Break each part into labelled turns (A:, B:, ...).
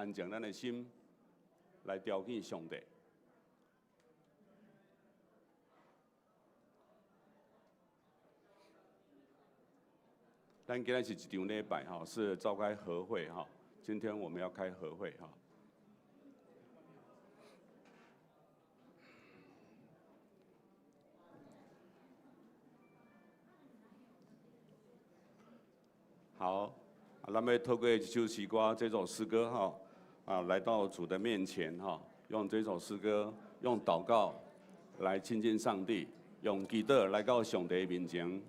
A: 安静咱的心来朝见上帝。咱今天是一场礼拜哈，是召开和会哈。今天我们要开和会哈。好，咱们透过这首诗歌，这首诗歌哈，来到主的面前哈，用这首诗歌，用祷告来亲近上帝，用祈祷来到上帝面前。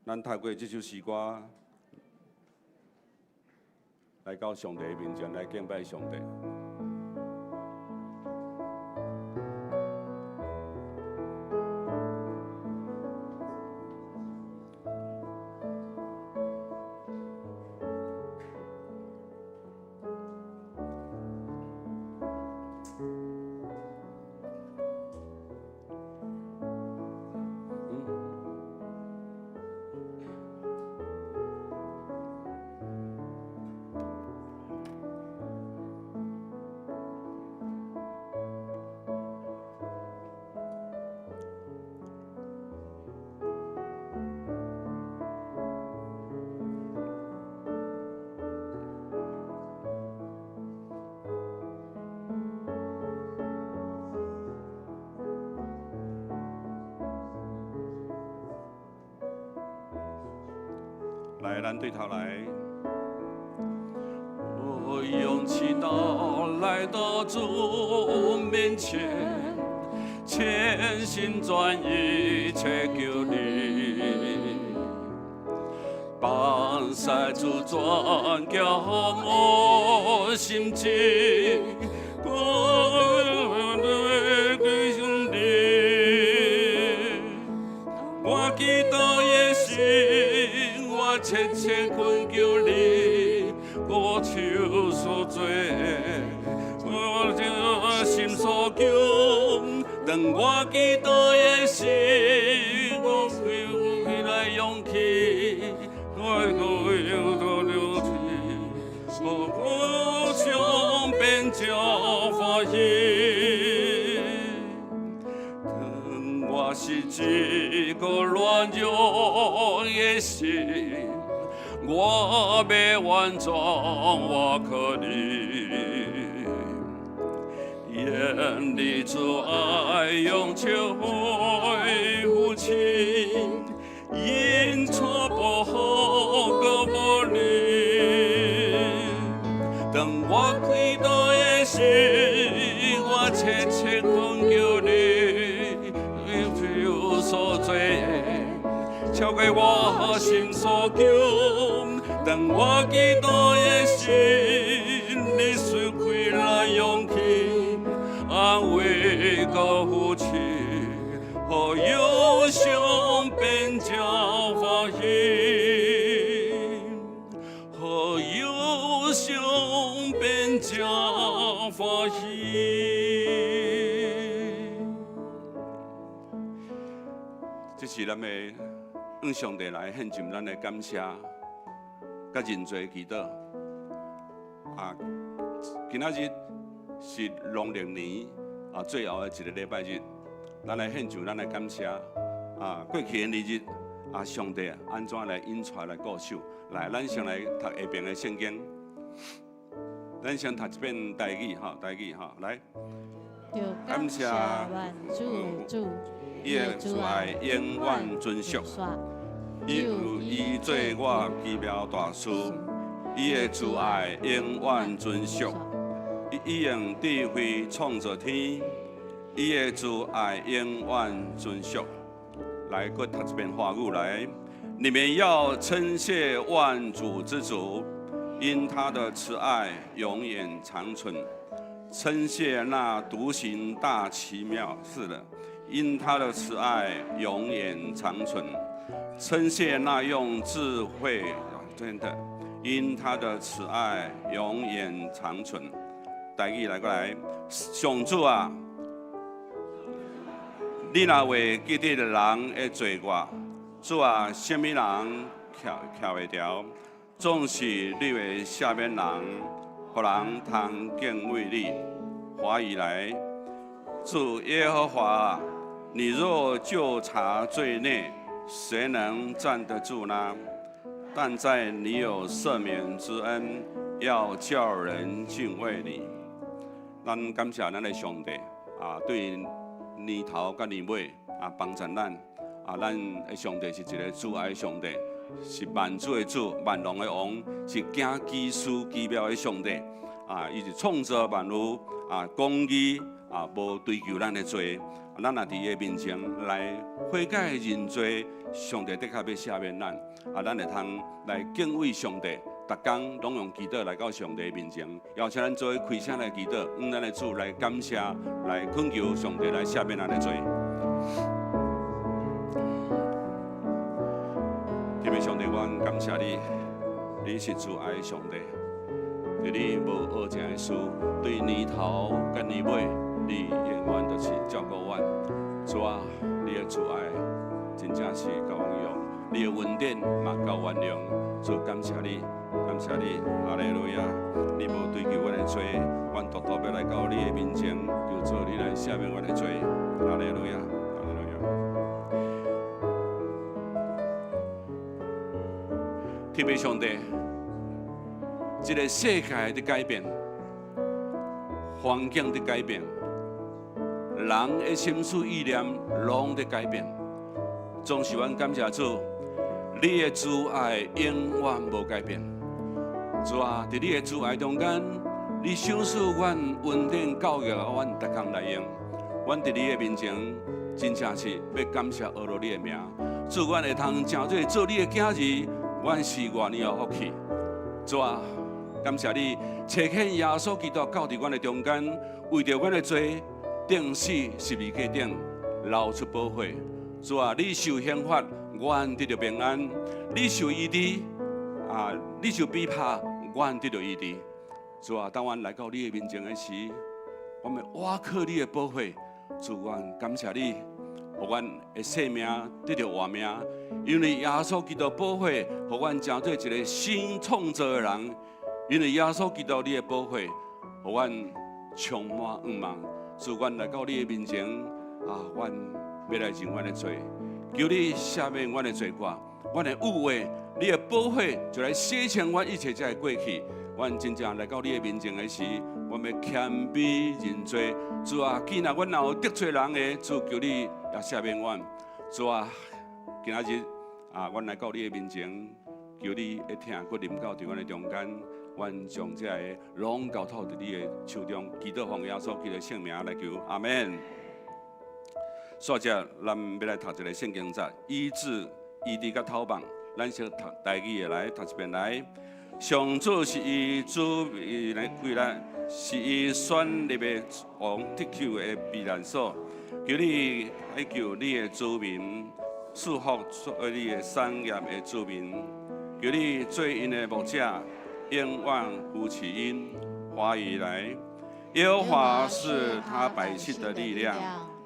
A: 咱透过这首诗歌，来到上帝面前来敬拜上帝。来，咱对头来。我用祈祷来到主面前，全心全意祈求你，放下主转叫我心情，我对兄弟，我祈祷的心，我切切恳求你，我手所做，我这心所求，当我祈祷的心，我回来勇气，我有多了解，我想变叫欢喜。当我是一个软弱的心。我要完全我靠你，眼里主爱用求恢复情，因错不好个不离。当我开导的心，我切切恳求你，有所做。超过我心所求，当我祈祷的心，你随开来勇气，安慰个扶持，和忧伤变叫欢喜，和忧伤变叫欢喜。这是咱的。向上帝来献尽咱的感谢，甲认罪祈祷。今仔日是农历年最后的一个礼拜日，咱来献上咱的感谢。过去的日子上帝安怎来引出来固守？来，咱先来读下边的圣经。咱先读一遍台语来。感谢万主。伊的慈爱永远存续，伊有伊做我奇妙大事，伊的慈爱永远存续，伊用智慧创造天，伊的慈爱永远存续。来，搁读一遍华语来，你们要称谢万主之主，因他的慈爱永远长存，称谢那独行大奇妙事的。因他的慈爱永远长存，称谢那用智慧真的因他的慈爱永远长存。台语来过来，上主啊，你若为记得的人的罪过，主啊，什么人徛会牢？总是你为赦免人，互人通敬畏你。华语来，主耶和华啊，你若究察罪孽，谁能站得住呢？但在你有赦免之恩，要叫人敬畏你。咱感谢咱的上帝啊，对年头甲年尾啊帮助咱啊，咱的上帝是一个主爱的上帝，是万主的主，万王的王，是行奇事奇妙的上帝啊！伊是创造万物啊，公义啊，无追求咱的罪。咱也伫伊面前来悔改认罪，上帝的确要赦免咱啊！咱会通来敬畏上帝，逐工拢用祈祷来到上帝面前，邀请咱做开声来祈祷，咱的主来感谢，来恳求上帝来赦免咱的罪。天父上帝，我感谢你，你是主爱的上帝，对你无恶情的事，对年头甲年尾。你永远就是照顾阮，主啊，你的慈爱真正是够阮用，你的恩典嘛够阮用。主感谢你，感谢你，哈利路亚！你无追求阮的罪，阮独独要来到你的面前，求主你来赦免阮的罪，哈利路亚，哈利路亚！天父上帝，这个世界的改变，环境的改变。人的心思意念拢在改变，总是阮感谢主，你的慈爱永远无改变。主啊，在你的慈爱中间，你赏赐阮恩典教育，阮逐工来用。阮在你的面前，真正是要感谢阿罗你的名。主，阮会通诚做做你的囝儿，阮是偌尼有福气。主啊，感谢你差遣耶稣基督到伫阮的中间，为着阮的罪。定死12架顶，流出宝血。主啊，你受刑罚，阮得到平安；你受医治，啊，你受逼迫，阮得到医治。主啊，当阮来到你的面前的时，我们倚靠你的宝血。主，阮感谢你，互阮的生命得到活命，因为耶稣基督宝血，互阮成做一个新创造的人。因为耶稣基督你的宝血，互阮充满愿望。主，阮来到你的面前，啊，阮要来认阮的罪，求你赦免阮的罪过，阮的误会，你的宝血就来洗清阮一切才会过去。阮真正来到你的面前的时，我们谦卑认罪。主啊，既然阮有得罪人的，主求你也赦免阮。主啊，今仔日啊，阮来到你的面前，求你会听，佮临到伫阮的中间。阮将这个拢交托伫你的手中，祈祷奉耶稣基督的圣名来求，阿门。所以咱要来读一个圣经节，医治、医治甲讨棒，咱先读台语的来读一遍来。上主是伊主来归咱，是伊选立的王得救的避难所。求你来救你的子民，祝福你的产业的子民。求你做因的牧者。永远扶持因，话语来，耶和华是他百姓的力量，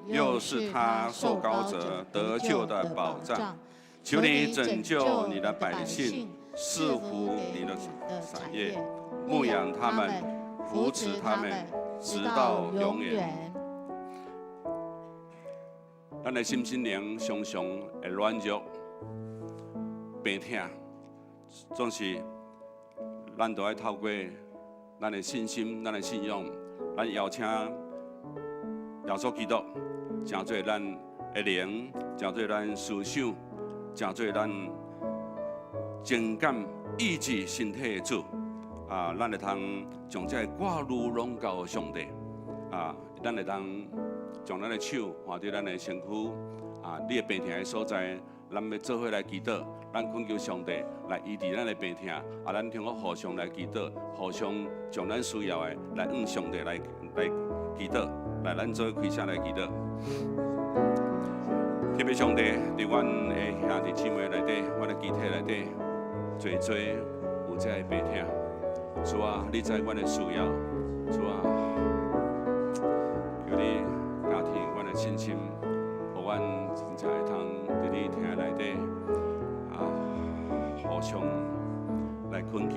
A: 又是他受膏者得救的保障。求你拯救你的百姓，赐福你的产业，牧养他们，扶持他们，直到永远。咱的心灵常常会软弱、病痛，总是。咱都要透过咱的信心、咱的信仰，咱邀请耶稣基督，成做咱的灵，成做咱思想，成做咱情感、意志、身体的主。啊，咱会通将这挂入拢交上帝。啊，咱会通将咱的手放伫咱的身躯。啊，你的病痛的所在。咱要做伙来祈祷，咱恳求上帝来医治咱的病痛，啊，咱通过互相来祈祷，互相将咱需要的来向上帝来祈祷，来咱做开声来祈祷。特别上帝，伫阮的兄弟姊妹内底，阮的肢体内底，做有这个病痛。主啊，你知阮的需要，主啊，求你加添阮的信心，互阮真正会通伫你听内底互相来恳求，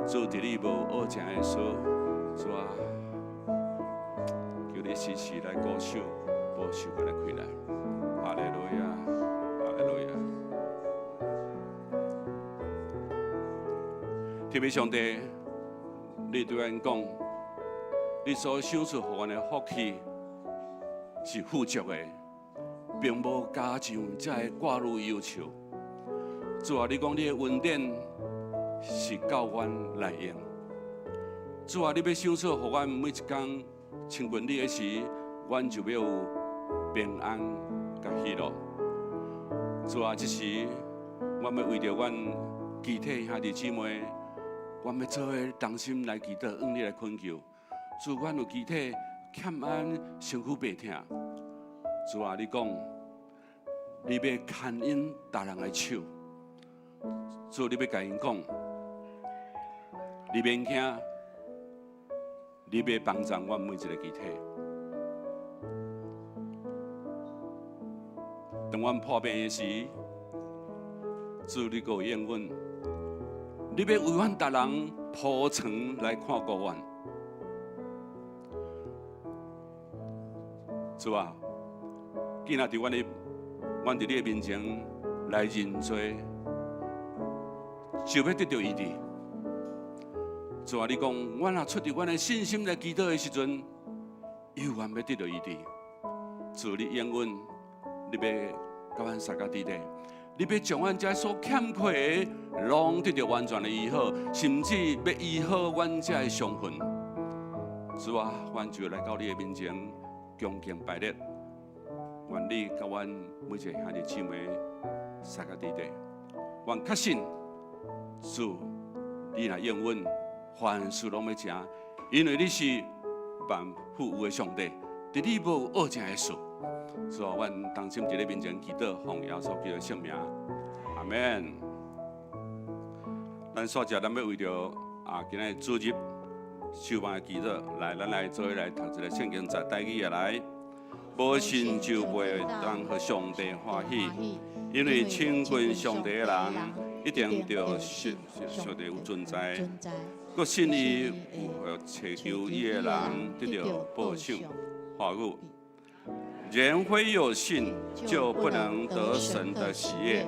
A: 主伫你无恶情的所，主啊，求你时时来顾守、保守阮的困难。哈利路亚，哈利路亚。特别上帝，你对阮讲，你所想出互阮的福气是富足的，并无加上才会挂入忧愁。主啊，你讲你的恩典是到阮来用。主啊，你要想出互阮每一天亲近你的时，阮就要有平安甲喜乐。主啊，这时我要为着阮肢体兄弟姊妹，我要做伙同心来祈祷，向你来恳求。主，阮有肢体欠安、身躯白痛。主啊，你讲，你要牵引大人的手。主，你要甲因讲，你免惊，你要帮助阮每一个肢体。当阮破病的时，主你给应允，你要为阮大人铺床来看顾阮。主啊，今仔伫阮伫你的面前来认罪，就要得到医治。主啊，你讲，阮若出伫阮的信心来祈祷的时阵，又愿要得到医治。主，你应允，你要甲阮撒个地地，你要将阮遮所欠缺的，拢得到完全的医好，甚至要医好阮遮的伤痕。主啊，阮就来到你的面前，恭敬拜列，愿你甲阮每一个兄弟姊妹撒个地地。愿确信，主，你若应允，凡事拢要成，因为你是万富有的上帝，伫你无恶情的事。主啊，阮同心伫你面前祈祷，奉耶稣基督的圣名，阿门。咱所食，咱要为着今日主日收办的祈祷，来，咱来做伙来读一个圣经节，带起来。无信就袂当和上帝欢喜，因为亲近上帝的人，一定着上帝有存在。佮信伊有祈求伊的人，得到保守。话语。人非有信，就不能得神的喜悦，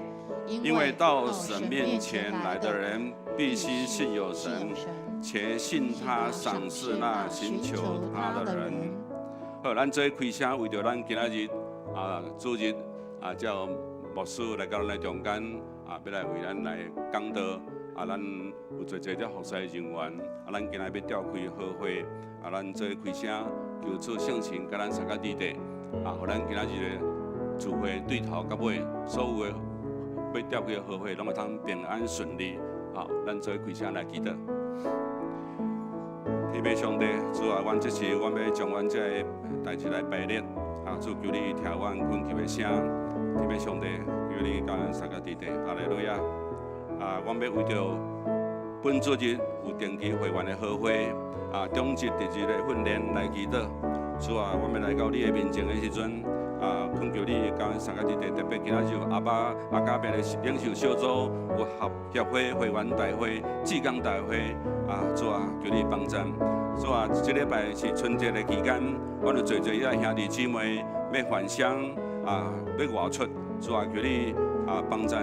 A: 因为到神面前来的人，必须信有神，且信他赏赐那寻求他的人。好，咱做开声，为着咱今仔日主日叫牧师来到咱中间要来为咱来讲道咱有做这服侍人员咱今仔要召开好会咱做开声，求主圣神，甲咱撒个地地。互咱今仔日的聚会对头到尾，所有的要召开的好会，拢会通平安顺利。咱做开声来祈祷。天父上帝，主啊，阮这时阮要将阮这个代志来摆列。主求你听阮恳求的声。天父上帝，求你教咱撒个地地。哈利路亚。阮要为着本主日有定期会员的好会中日第日的训练来祈祷。主啊，我们来到你的面前的时阵，恳求你教咱撒个地地，特别今仔日阿甲边的领袖小组、有协会会员大会、志工大会，主啊，求你帮助。主啊，这礼拜是春节的期间，我们做遐兄弟姊妹要返乡要外出，主啊，求你帮助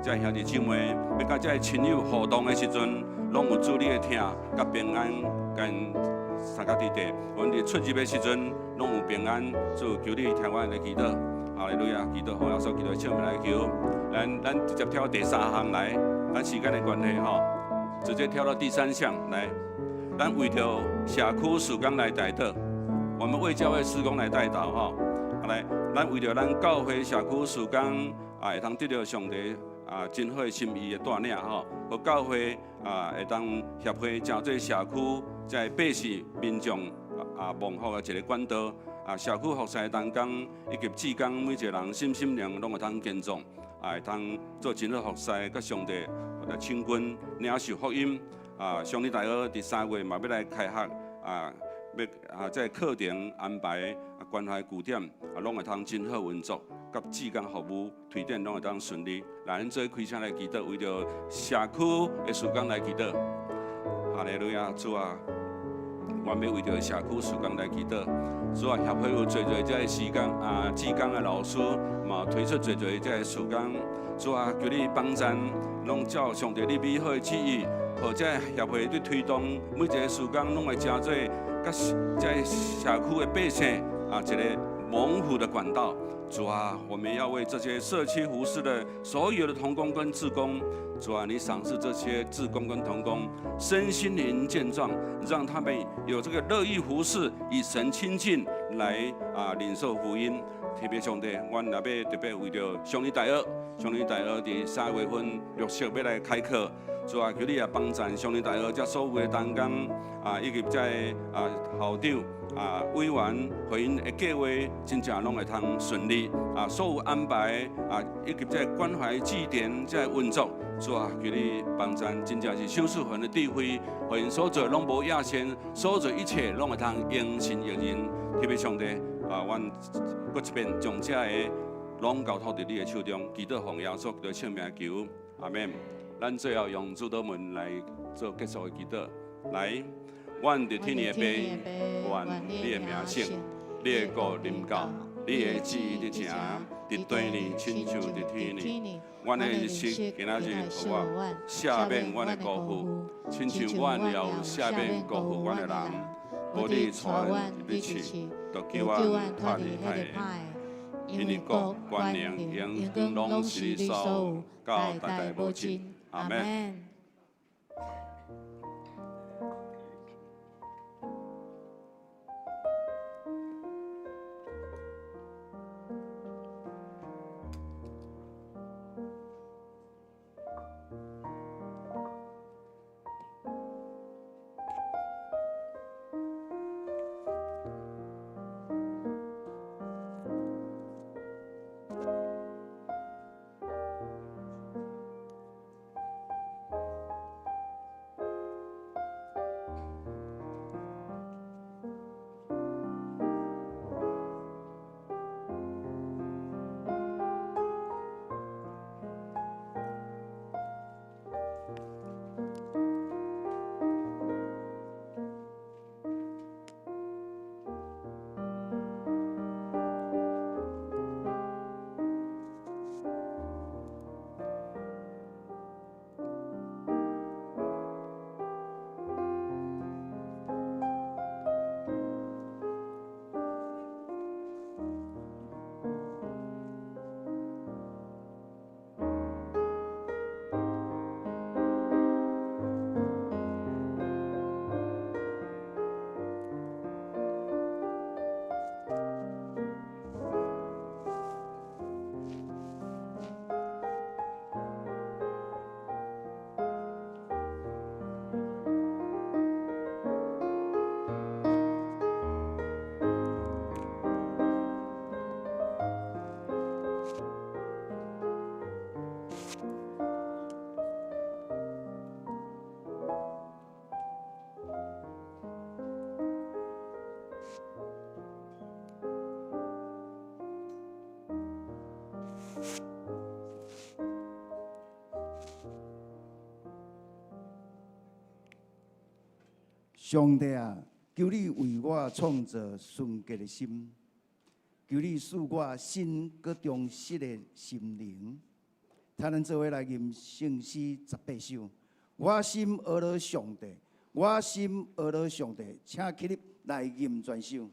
A: 这兄弟姊妹，要甲这亲友互动的时阵，拢有主你的听，甲平安，跟撒个地地，阮伫出入的时阵，拢有平安。主求你听阮的祈祷，哈利路亚！祈祷，奉耶稣基督圣名来求。咱直接跳第3项来，咱时间的关系直接跳到第3项来。咱为着社区事工来代祷，我们为教会事工来代祷来，咱为着咱教会社区事工会通得到上帝真好的心意的带领和教会会当协会真做社区。在百姓民众蒙福的一个管道社区服侍当中，以及志工每一个人心灵拢会通坚壮，会通做真好服侍，甲上帝来青军领受福音。上帝大学伫3月嘛要来开学，这课程安排关怀据点拢会通真好运作，甲志工服务推展拢会当顺利。来，咱做开声来祈祷，为着社区的事工来祈祷。哈利路亚，主啊！我要为着社区事工来祈祷。主啊，协会有做这个时间志工的老师嘛推出做这个事工。主啊，求你帮助，拢照上帝你美好的旨意，或者协会去推动每一个事工，拢会成做甲这社区的百姓一个蒙福的管道。主啊，我们要为这些社区服事的所有的同工跟志工，主啊，你赏赐这些志工跟同工身心灵健壮，让他们有这个乐意服事，与神亲近，来领受福音。特别上帝，我也要特别为着上帝大学伫3月份陆续要来开课。主啊，求你也帮助上帝大学这所有的同工以及这校长。委员会因的计划真正拢会通顺利所有安排以及这关怀祭典这运作，主啊，求你帮助，真正是享受神的智慧，互因所做拢无亚线，所做一切拢会通应信应人。特别上帝阮搁一遍将这个拢交托伫你的手中，祈祷奉耶稣的圣名求，阿门。咱最后用主祷文来做结束的祈祷，来。阮伫天父的爸，愿你的名圣，你的国临到，你的旨意伫成，伫地里亲像伫天里。阮的日食今仔日，互我赦免阮的辜负，亲像阮也有赦免辜负阮的人。无你带阮入去，就叫阮脱离歹的。因为国、权能、荣光拢是你所有，到代代无尽。阿门。
B: 上帝啊，求你为我创造纯洁的心，求你赐我新搁忠实的心灵，才能做伙来吟圣诗18首。我心阿罗上帝，我心阿罗上帝，请起立来吟全首。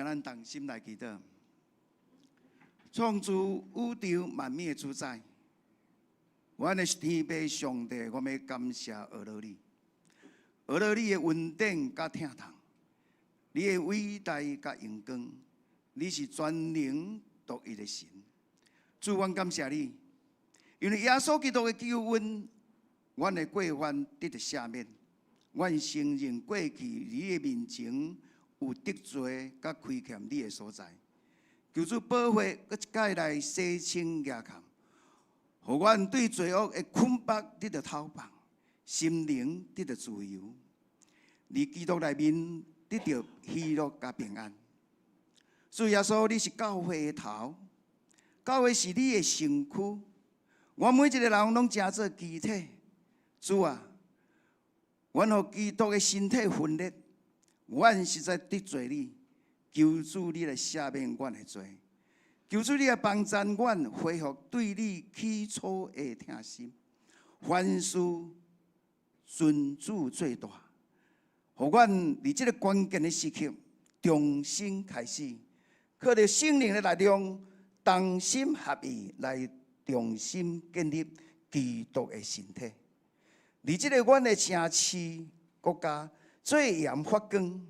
B: 请咱同心来祈祷。创造宇宙万物的主宰，阮的是天父上帝，我们要感谢俄罗你，俄罗你的恩典甲疼痛，你的伟大甲荣光，你是全能独一的神。主，阮感谢你，因为耶稣基督的救恩，阮的过犯得到赦免，阮承认过去你的面前有得罪甲亏欠你的所在。求主保护，搁一届来洗清牙坎，互阮对罪恶的捆绑得到逃放，心灵得到自由，伫基督内面得到喜乐甲平安。主耶稣，你是教会的头，教会是你的身躯，我每一个人拢成做肢体。主啊，阮互基督的身体分裂，阮实在得罪你。求主你来赦免阮的罪，求主你来帮助阮恢复对你起初的疼心，凡事尊主最大，互阮伫这个关键的时刻重新开始，靠着圣灵的力量，同心合意来重新建立基督的身体。伫这个阮的城市国家最严发光。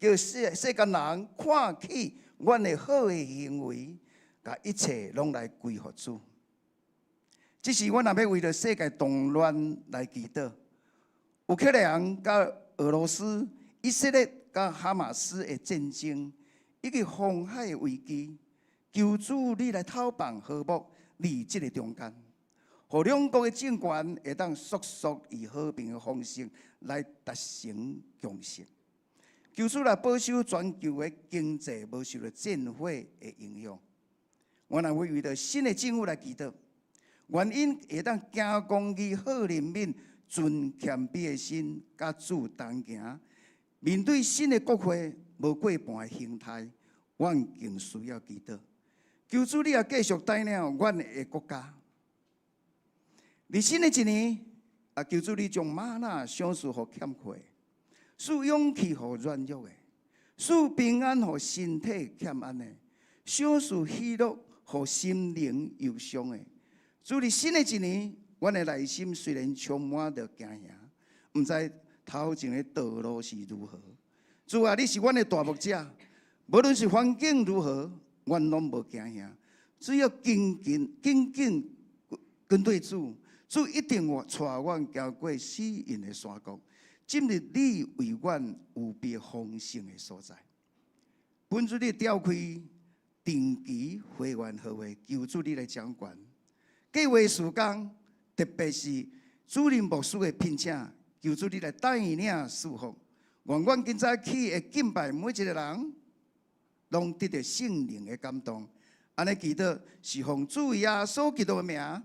B: 叫世间人看起阮的好的行为，甲一切拢来归乎主。只是阮若要为着世界动乱来祈祷，乌克兰甲俄罗斯、以色列甲哈马斯的战争，以及红海的危机，求主你来透放和睦伫即个中间，互两国的政权会当速速以和平的方式来达成共识。求主来保守全球的经济，无受到战火的影响。我若会为着新的政府来祈祷，原因会当行公义、好人民、存谦卑的心，甲主同行。面对新的国会无过半的形态，阮更需要祈祷。求主你也继续带领阮的国家。伫新的一年，求主你将玛纳赏赐互欠缺。赐勇气予软弱的，赐平安予身体欠安的，赏赐喜乐予心灵忧伤的。主伫新的一年，阮的内心虽然充满着惊吓，毋知头前的道路是如何。主啊，你是阮的大牧者，无论是环境如何，阮拢无惊吓，只要紧跟对主，主一定会带阮行过死荫的山谷。进入你为阮有别丰盛的所在，本主你召开定期会员会议，求主你来掌管。计划时间，特别是主任牧师的聘请，求主你来带领侍奉。愿阮今早起会敬拜每一个人，拢得到圣灵的感动。安尼祈祷是奉主耶稣基督的名。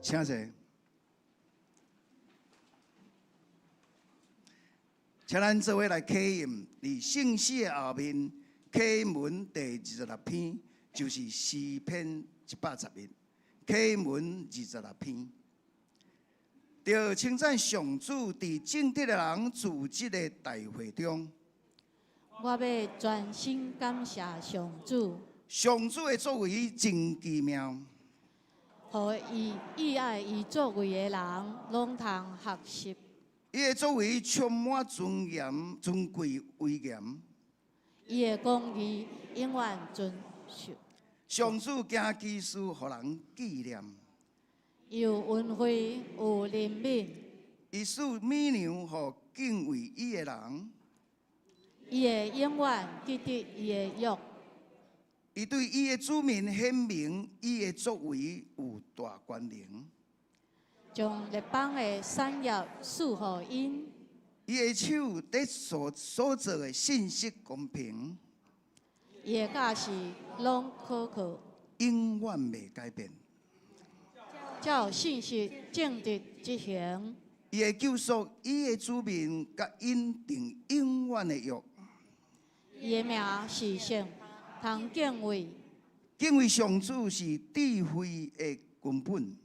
B: 请坐，请咱做伙来启应伫圣诗的后面启文第26篇，就是诗篇111。启文26篇，着称赞上主伫正直的人组织的大会中，
C: 我要专心感谢上主。
B: 上主的作为真奇妙。
C: 互伊爱伊作为的人，拢通学习。
B: 伊的作为充满尊严、尊贵、威严。
C: 伊的公义永远遵守。
B: 上主行其事，互人纪念。
C: 有恩惠，有怜悯。
B: 伊使美良，互敬畏伊的人。
C: 伊会永远记得伊的约。
B: 伊对伊的子民显明，伊的作为有大权能。
C: 将列邦的产业赐予因。
B: 伊的手伫所做的信息公平。
C: 伊的教示拢可靠，
B: 永远袂改变。
C: 照信息正直执行。
B: 伊会救赎伊的子民，甲因定永远的约。
C: 伊的名是圣，通敬畏。
B: 敬畏上主是智慧的根本。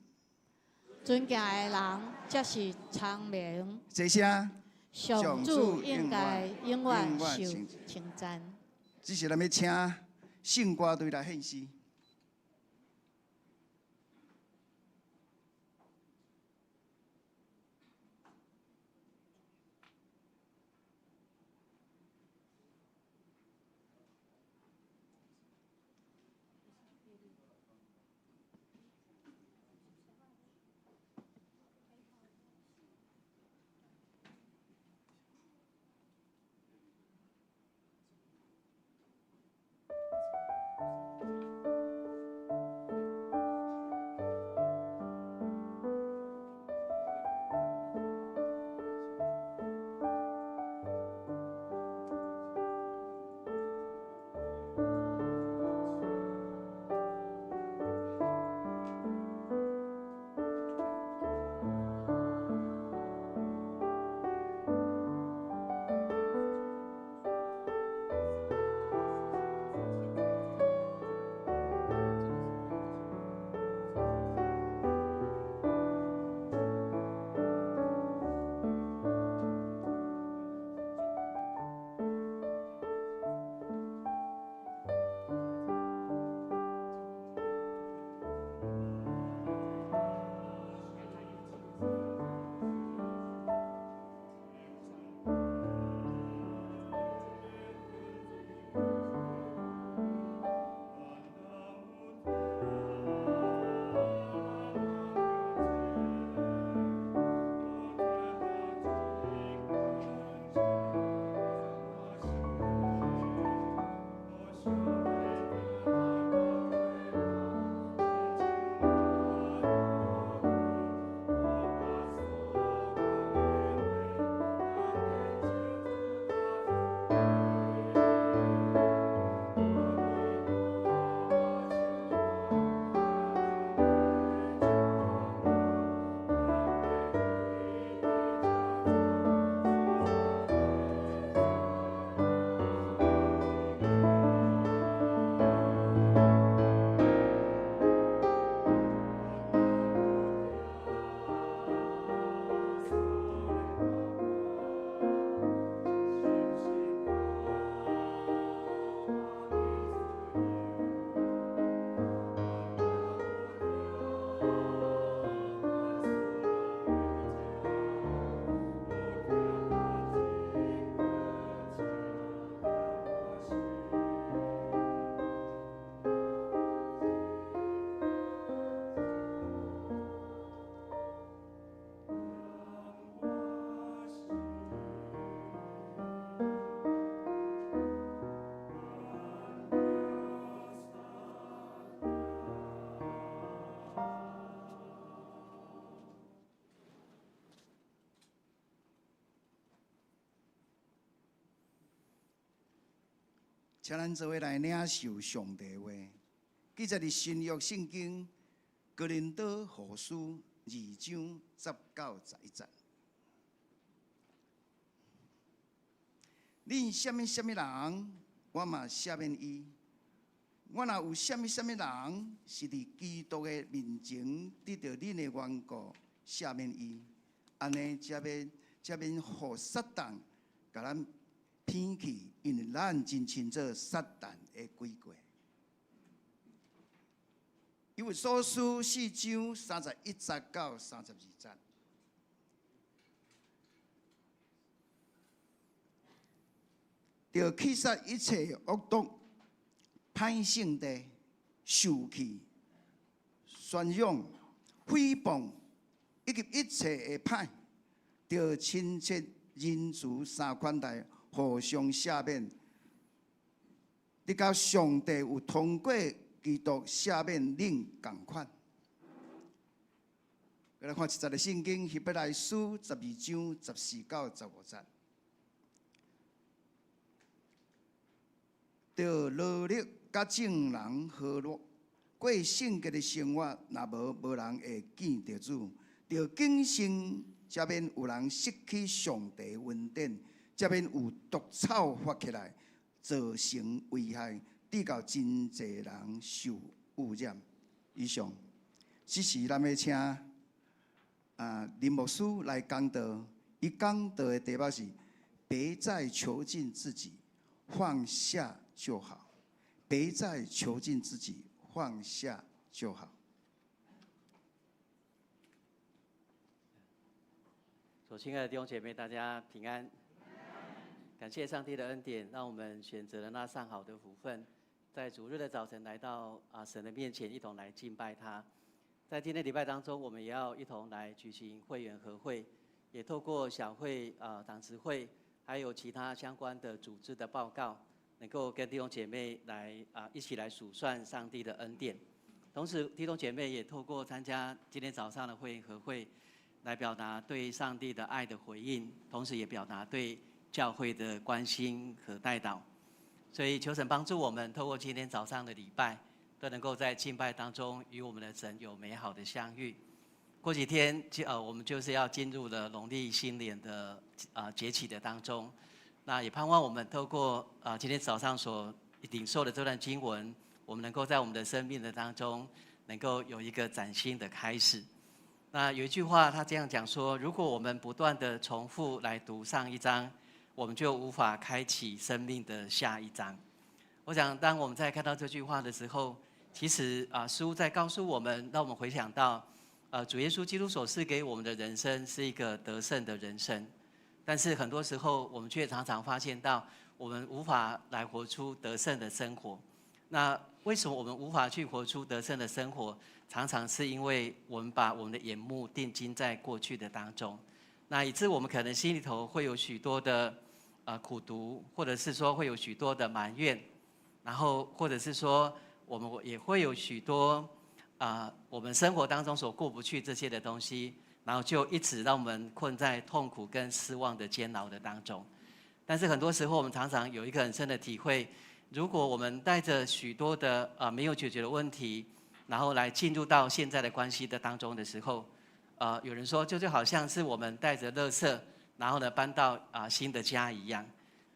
C: 尊敬的人才是聪明。
B: 这声
C: 上主应该永远受称赞。
B: 只是咱要请圣歌队来献诗。请咱做伙来领受上帝话，记载伫新约圣经哥林多后书2章10-11节。恁什么人，我嘛赦免伊；我若有什么人是伫基督的面前得到恁的缘故，赦免伊，安尼才免互撒旦甲咱偏去，因为咱真亲做撒旦的鬼过。因为所书4章31-32节。着弃杀一切恶毒、歹性地、受气、宣扬、诽谤，以及一切的歹，着亲切、仁慈、三款待，互相赦免。你甲上帝有通过基督赦免恁同款。来看一节的圣经，希伯来书12章14-15节。着劳力甲正人和乐，过圣洁的生活，若无人会见着主。着谨慎，才免有人失去上帝的恩典，才免有毒草发起来，造成危害。滴到真侪人受污染。以上，此时咱要请林牧师来讲道。伊讲道的题目是：别再囚禁自己，放下就好。别再囚禁自己，放下就好。
D: 所亲爱的弟兄姐妹，大家平安。感谢上帝的恩典，让我们选择了那上好的福分，在主日的早晨来到神的面前，一同来敬拜他。在今天礼拜当中，我们也要一同来举行会员和会，也透过小会、党执会，还有其他相关的组织的报告，能够跟弟兄姐妹来一起来数算上帝的恩典。同时，弟兄姐妹也透过参加今天早上的会员和会，来表达对上帝的爱的回应，同时也表达对教会的关心和代祷。所以求神帮助我们，透过今天早上的礼拜，都能够在敬拜当中与我们的神有美好的相遇。过几天，我们就是要进入了农历新年的节气的当中。那也盼望我们透过今天早上所领受的这段经文，我们能够在我们的生命的当中，能够有一个崭新的开始。那有一句话，他这样讲说：如果我们不断的重复来读上一章，我们就无法开启生命的下一章。我想，当我们在看到这句话的时候，其实书在告诉我们，让我们回想到，主耶稣基督所赐给我们的人生是一个得胜的人生。但是很多时候，我们却常常发现到，我们无法来活出得胜的生活。那为什么我们无法去活出得胜的生活？常常是因为我们把我们的眼目定睛在过去的当中，那以致我们可能心里头会有许多的苦毒，或者是说会有许多的埋怨，然后或者是说我们也会有许多我们生活当中所过不去这些的东西，然后就一直让我们困在痛苦跟失望的煎熬的当中。但是很多时候我们常常有一个很深的体会，如果我们带着许多的没有解决的问题，然后来进入到现在的关系的当中的时候，有人说就好像是我们带着垃圾，然后呢搬到新的家一样。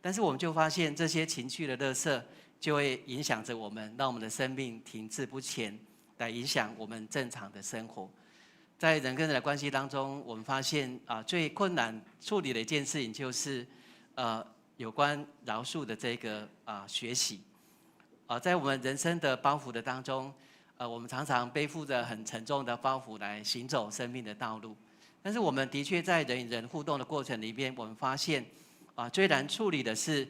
D: 但是我们就发现这些情绪的垃圾就会影响着我们，让我们的生命停滞不前，来影响我们正常的生活。在人跟人的关系当中，我们发现最困难处理的一件事情就是有关饶恕的这个学习。在我们人生的包袱的当中，我们常常背负着很沉重的包袱来行走生命的道路。但是我们的确在人与人互动的过程里面，我们发现最难处理的是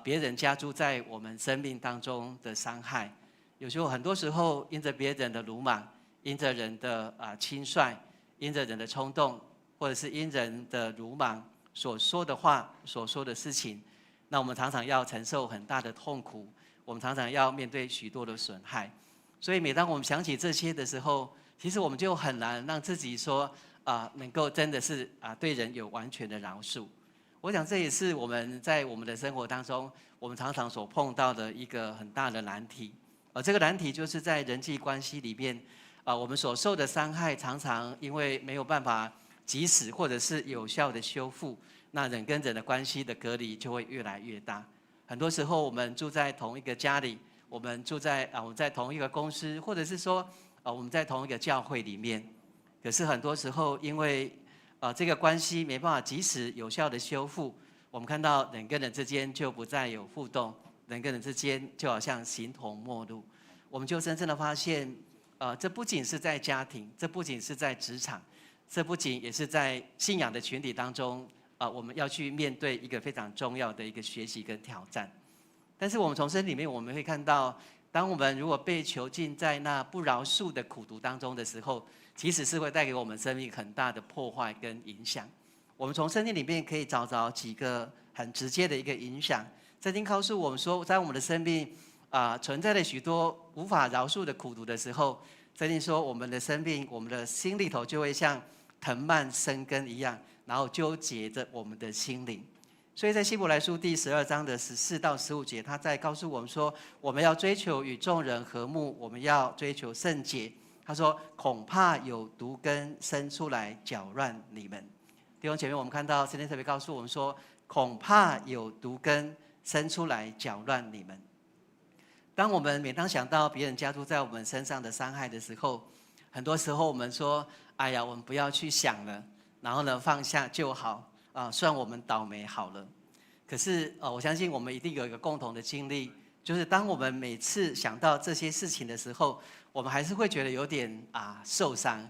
D: 别人加诸在我们生命当中的伤害。有时候很多时候因着别人的鲁莽，因着人的轻率，因着人的冲动，或者是因人的鲁莽所说的话、所说的事情，那我们常常要承受很大的痛苦，我们常常要面对许多的损害。所以每当我们想起这些的时候，其实我们就很难让自己说能够真的是对人有完全的饶恕。我想这也是我们在我们的生活当中，我们常常所碰到的一个很大的难题。这个难题就是在人际关系里面，我们所受的伤害常常因为没有办法及时或者是有效的修复，那人跟人的关系的隔离就会越来越大。很多时候我们住在同一个家里，我们在同一个公司，或者是说我们在同一个教会里面，可是很多时候因为这个关系没办法及时有效的修复，我们看到人跟人之间就不再有互动，人跟人之间就好像形同陌路。我们就深深的发现，这不仅是在家庭，这不仅是在职场，这不仅也是在信仰的群体当中，我们要去面对一个非常重要的一个学习跟挑战。但是我们从圣经里面我们会看到，当我们如果被囚禁在那不饶恕的苦毒当中的时候，其实是会带给我们生命很大的破坏跟影响。我们从圣经里面可以找着几个很直接的一个影响。圣经告诉我们说，在我们的生命存在了许多无法饶恕的苦毒的时候，圣经说我们的生命，我们的心里头就会像藤蔓生根一样，然后纠结着我们的心灵。所以在希伯来书第12章的14到15节，他在告诉我们说，我们要追求与众人和睦，我们要追求圣洁。他说恐怕有毒根生出来搅乱你们。弟兄姐妹，我们看到圣经特别告诉我们说，恐怕有毒根生出来搅乱你们。当我们每当想到别人加诸在我们身上的伤害的时候，很多时候我们说：“哎呀，我们不要去想了，然后呢，放下就好啊，算我们倒霉好了。”可是我相信我们一定有一个共同的经历，就是当我们每次想到这些事情的时候，我们还是会觉得有点受伤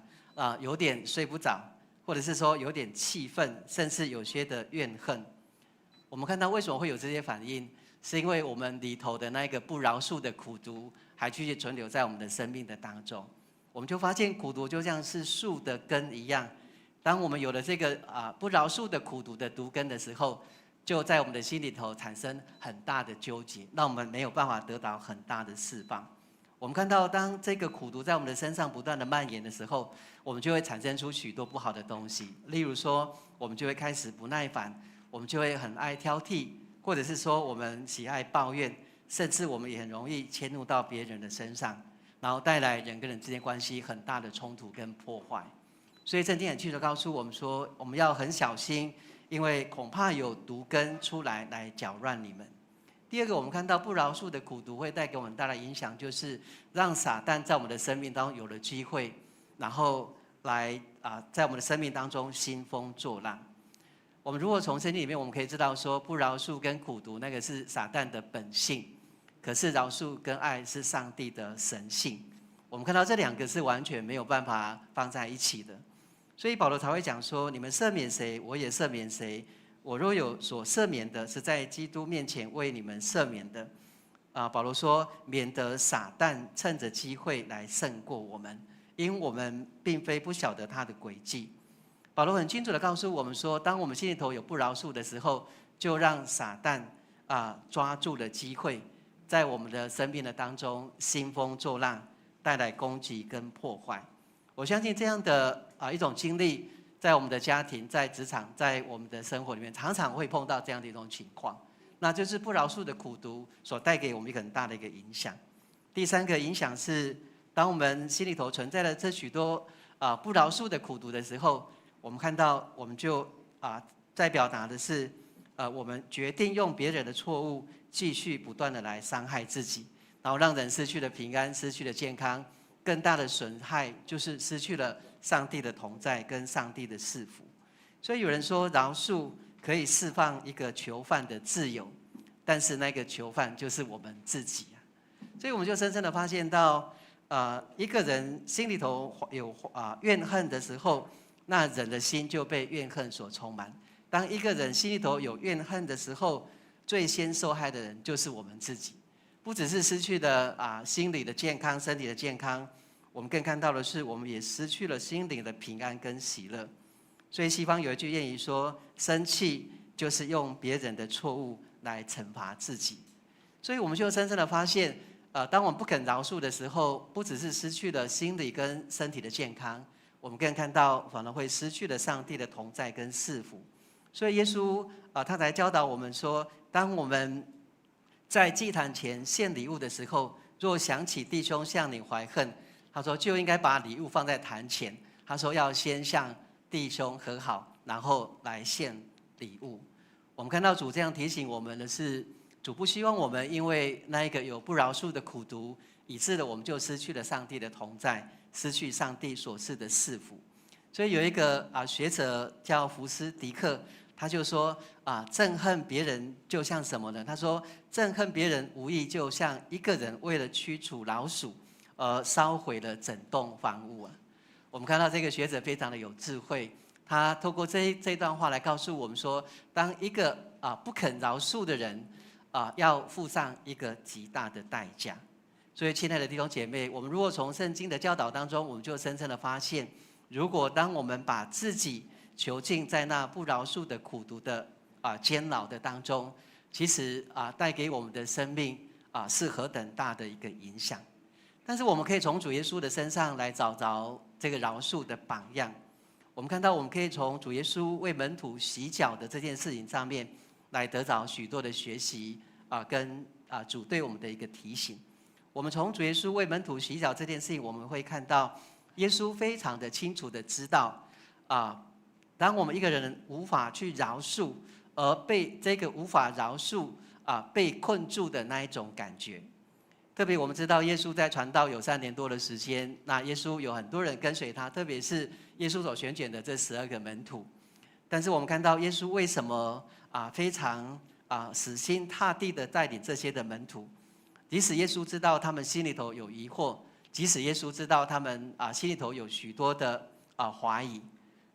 D: 有点睡不着，或者是说有点气愤，甚至有些的怨恨。我们看到为什么会有这些反应，是因为我们里头的那个不饶恕的苦毒还继续存留在我们的生命的当中。我们就发现苦毒就像是树的根一样，当我们有了这个不饶恕的苦毒的毒根的时候，就在我们的心里头产生很大的纠结，让我们没有办法得到很大的释放。我们看到当这个苦毒在我们的身上不断的蔓延的时候，我们就会产生出许多不好的东西。例如说，我们就会开始不耐烦，我们就会很爱挑剔，或者是说我们喜爱抱怨，甚至我们也很容易迁怒到别人的身上，然后带来人跟人之间关系很大的冲突跟破坏。所以圣经很清楚告诉我们说，我们要很小心，因为恐怕有毒根出来搅乱你们。第二个，我们看到不饶恕的苦毒会带给我们带来影响，就是让撒旦在我们的生命当中有了机会，然后来在我们的生命当中兴风作浪。我们如果从圣经里面，我们可以知道说，不饶恕跟苦毒那个是撒旦的本性，可是饶恕跟爱是上帝的神性。我们看到这两个是完全没有办法放在一起的，所以保罗才会讲说：你们赦免谁，我也赦免谁。我若有所赦免的，是在基督面前为你们赦免的。保罗说，免得撒旦趁着机会来胜过我们，因我们并非不晓得他的诡计。保罗很清楚地告诉我们说，当我们心里头有不饶恕的时候，就让撒旦抓住了机会，在我们的生命的当中兴风作浪，带来攻击跟破坏。我相信这样的一种经历，在我们的家庭、在职场、在我们的生活里面，常常会碰到这样的一种情况，那就是不饶恕的苦毒所带给我们一个很大的一个影响。第三个影响是，当我们心里头存在了这许多不饶恕的苦毒的时候，我们看到我们就在表达的是我们决定用别人的错误继续不断的来伤害自己，然后让人失去了平安，失去了健康。更大的损害就是失去了上帝的同在跟上帝的赐福。所以有人说，饶恕可以释放一个囚犯的自由，但是那个囚犯就是我们自己所以我们就深深的发现到一个人心里头有怨恨的时候，那人的心就被怨恨所充满。当一个人心里头有怨恨的时候，最先受害的人就是我们自己。不只是失去了心理的健康、身体的健康，我们更看到的是，我们也失去了心灵的平安跟喜乐。所以西方有一句谚语说，生气就是用别人的错误来惩罚自己。所以我们就深深的发现，当我们不肯饶恕的时候，不只是失去了心理跟身体的健康，我们更看到反而会失去了上帝的同在跟赐福。所以耶稣他才教导我们说，当我们在祭坛前献礼物的时候，若想起弟兄向你怀恨，他说就应该把礼物放在坛前。他说要先向弟兄和好，然后来献礼物。我们看到主这样提醒我们的是，主不希望我们因为那一个有不饶恕的苦毒，以致了我们就失去了上帝的同在，失去上帝所赐的赐福。所以有一个学者叫福斯迪克，他就说憎恨别人就像什么呢？他说憎恨别人无异就像一个人为了驱除老鼠而烧毁了整栋房屋我们看到这个学者非常的有智慧，他透过这段话来告诉我们说，当一个不肯饶恕的人要付上一个极大的代价。所以亲爱的弟兄姐妹，我们如果从圣经的教导当中，我们就深深的发现，如果当我们把自己囚禁在那不饶恕的苦毒的监牢的当中，其实带给我们的生命是何等大的一个影响。但是我们可以从主耶稣的身上来找着这个饶恕的榜样。我们看到我们可以从主耶稣为门徒洗脚的这件事情上面来得着许多的学习跟主对我们的一个提醒。我们从主耶稣为门徒洗脚这件事情，我们会看到耶稣非常的清楚的知道当我们一个人无法去饶恕，而被这个无法饶恕被困住的那一种感觉。特别我们知道耶稣在传道有3年多的时间，那耶稣有很多人跟随他，特别是耶稣所选拣的这12个门徒。但是我们看到耶稣为什么非常死心塌地的带领这些的门徒，即使耶稣知道他们心里头有疑惑，即使耶稣知道他们心里头有许多的怀疑，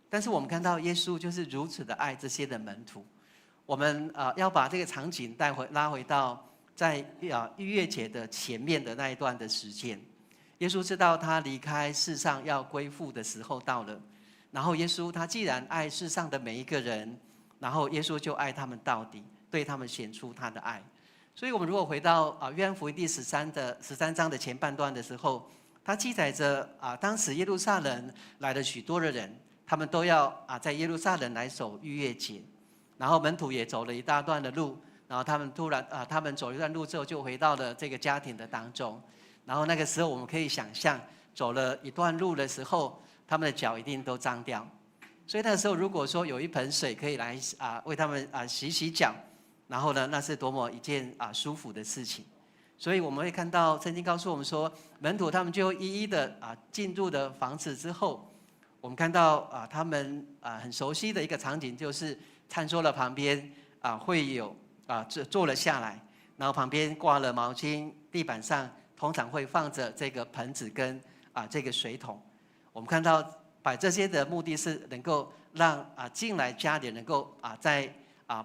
D: 但是我们看到耶稣就是如此的爱这些的门徒。我们要把这个场景拉回到在逾越节的前面的那一段的时间，耶稣知道他离开世上要归父的时候到了，然后耶稣他既然爱世上的每一个人，然后耶稣就爱他们到底，对他们显出他的爱。所以我们如果回到约翰福音第13章的前半段的时候，它记载着当时耶路撒冷来了许多的人，他们都要在耶路撒冷来守逾越节，然后门徒也走了一大段的路，然后他们走一段路之后，就回到了这个家庭的当中。然后那个时候，我们可以想象，走了一段路的时候，他们的脚一定都脏掉。所以那个时候，如果说有一盆水可以来为他们洗洗脚，然后呢，那是多么一件舒服的事情。所以我们会看到圣经告诉我们说，门徒他们就一一的进入的房子之后，我们看到他们很熟悉的一个场景，就是餐桌的旁边会有坐了下来，然后旁边挂了毛巾，地板上通常会放着这个盆子跟这个水桶。我们看到摆这些的目的是能够让进来家里能够在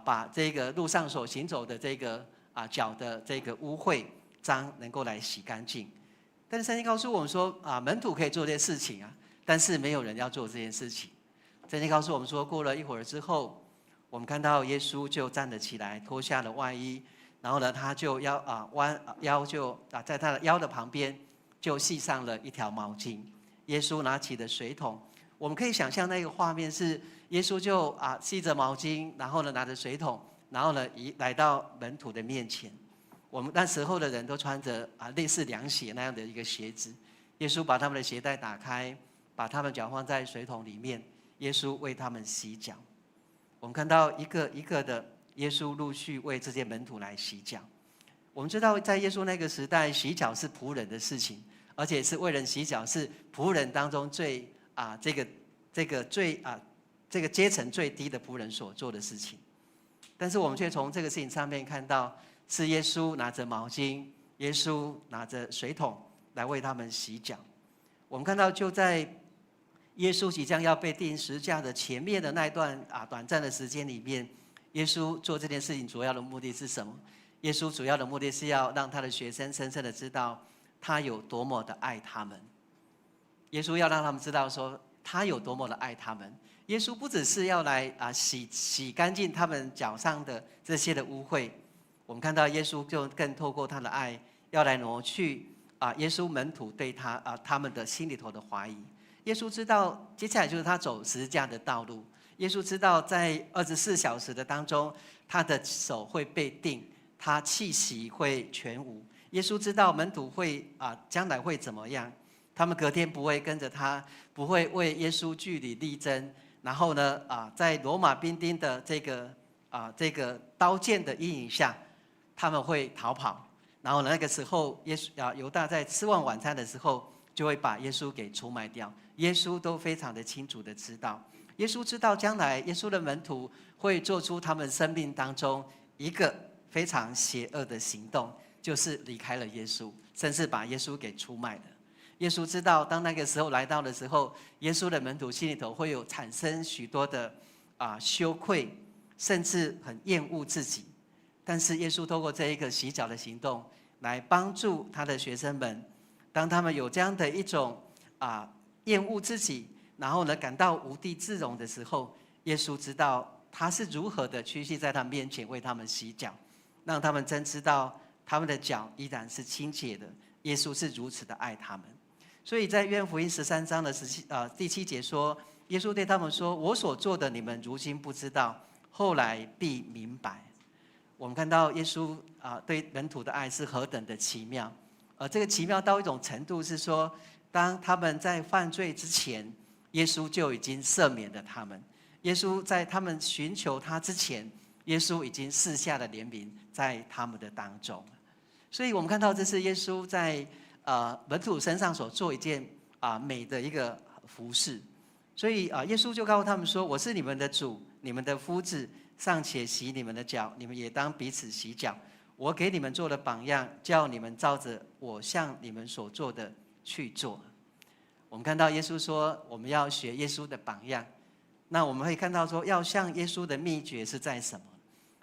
D: 把这个路上所行走的这个脚的这个污秽脏能够来洗干净。但是圣经告诉我们说门徒可以做这些事情但是没有人要做这件事情。圣经告诉我们说，过了一会儿之后，我们看到耶稣就站了起来，脱下了外衣，然后呢，他就弯腰就在他的腰的旁边就系上了一条毛巾。耶稣拿起的水桶，我们可以想象那个画面是耶稣就系着毛巾，然后呢拿着水桶，然后呢来到门徒的面前。我们那时候的人都穿着类似凉鞋那样的一个鞋子。耶稣把他们的鞋带打开，把他们脚放在水桶里面，耶稣为他们洗脚。我们看到一个一个的耶稣陆续为这些门徒来洗脚。我们知道在耶稣那个时代，洗脚是仆人的事情，而且是为人洗脚是仆人当中最这个阶层最低的仆人所做的事情。但是我们却从这个事情上面看到，是耶稣拿着毛巾，耶稣拿着水桶来为他们洗脚。我们看到就在耶稣即将要被钉十字架的前面的那一段短暂的时间里面，耶稣做这件事情主要的目的是什么？耶稣主要的目的是要让他的学生深深的知道他有多么的爱他们。耶稣要让他们知道说他有多么的爱他们。耶稣不只是要来洗干净他们脚上的这些的污秽，我们看到耶稣就更透过他的爱，要来挪去耶稣门徒对他们的心里头的怀疑。耶稣知道接下来就是他走十字架的道路。耶稣知道在24小时的当中，他的手会被钉，他气息会全无。耶稣知道门徒会将来会怎么样，他们隔天不会跟着他，不会为耶稣据理力争。然后呢在罗马兵丁的这个刀剑的阴影下，他们会逃跑。然后那个时候犹大在吃完晚餐的时候，就会把耶稣给出卖掉。耶稣都非常的清楚的知道，耶稣知道将来耶稣的门徒会做出他们生命当中一个非常邪恶的行动，就是离开了耶稣，甚至把耶稣给出卖了。耶稣知道当那个时候来到的时候，耶稣的门徒心里头会有产生许多的羞愧，甚至很厌恶自己。但是耶稣透过这一个洗脚的行动来帮助他的学生们，当他们有这样的一种厌恶自己，然后呢感到无地自容的时候，耶稣知道他是如何的屈膝在他们面前为他们洗脚，让他们真知道他们的脚依然是清洁的。耶稣是如此的爱他们。所以在约翰福音13章的第7节说，耶稣对他们说，我所做的你们如今不知道，后来必明白。我们看到耶稣对门徒的爱是何等的奇妙，这个奇妙到一种程度是说，当他们在犯罪之前，耶稣就已经赦免了他们。耶稣在他们寻求他之前，耶稣已经赐下了怜悯在他们的当中。所以我们看到这是耶稣在门徒身上所做一件美的一个服事。所以耶稣就告诉他们说：“我是你们的主，你们的夫子，尚且洗你们的脚，你们也当彼此洗脚。我给你们做的榜样，叫你们照着我向你们所做的去做。”我们看到耶稣说，我们要学耶稣的榜样。那我们会看到说，要像耶稣的秘诀是在什么？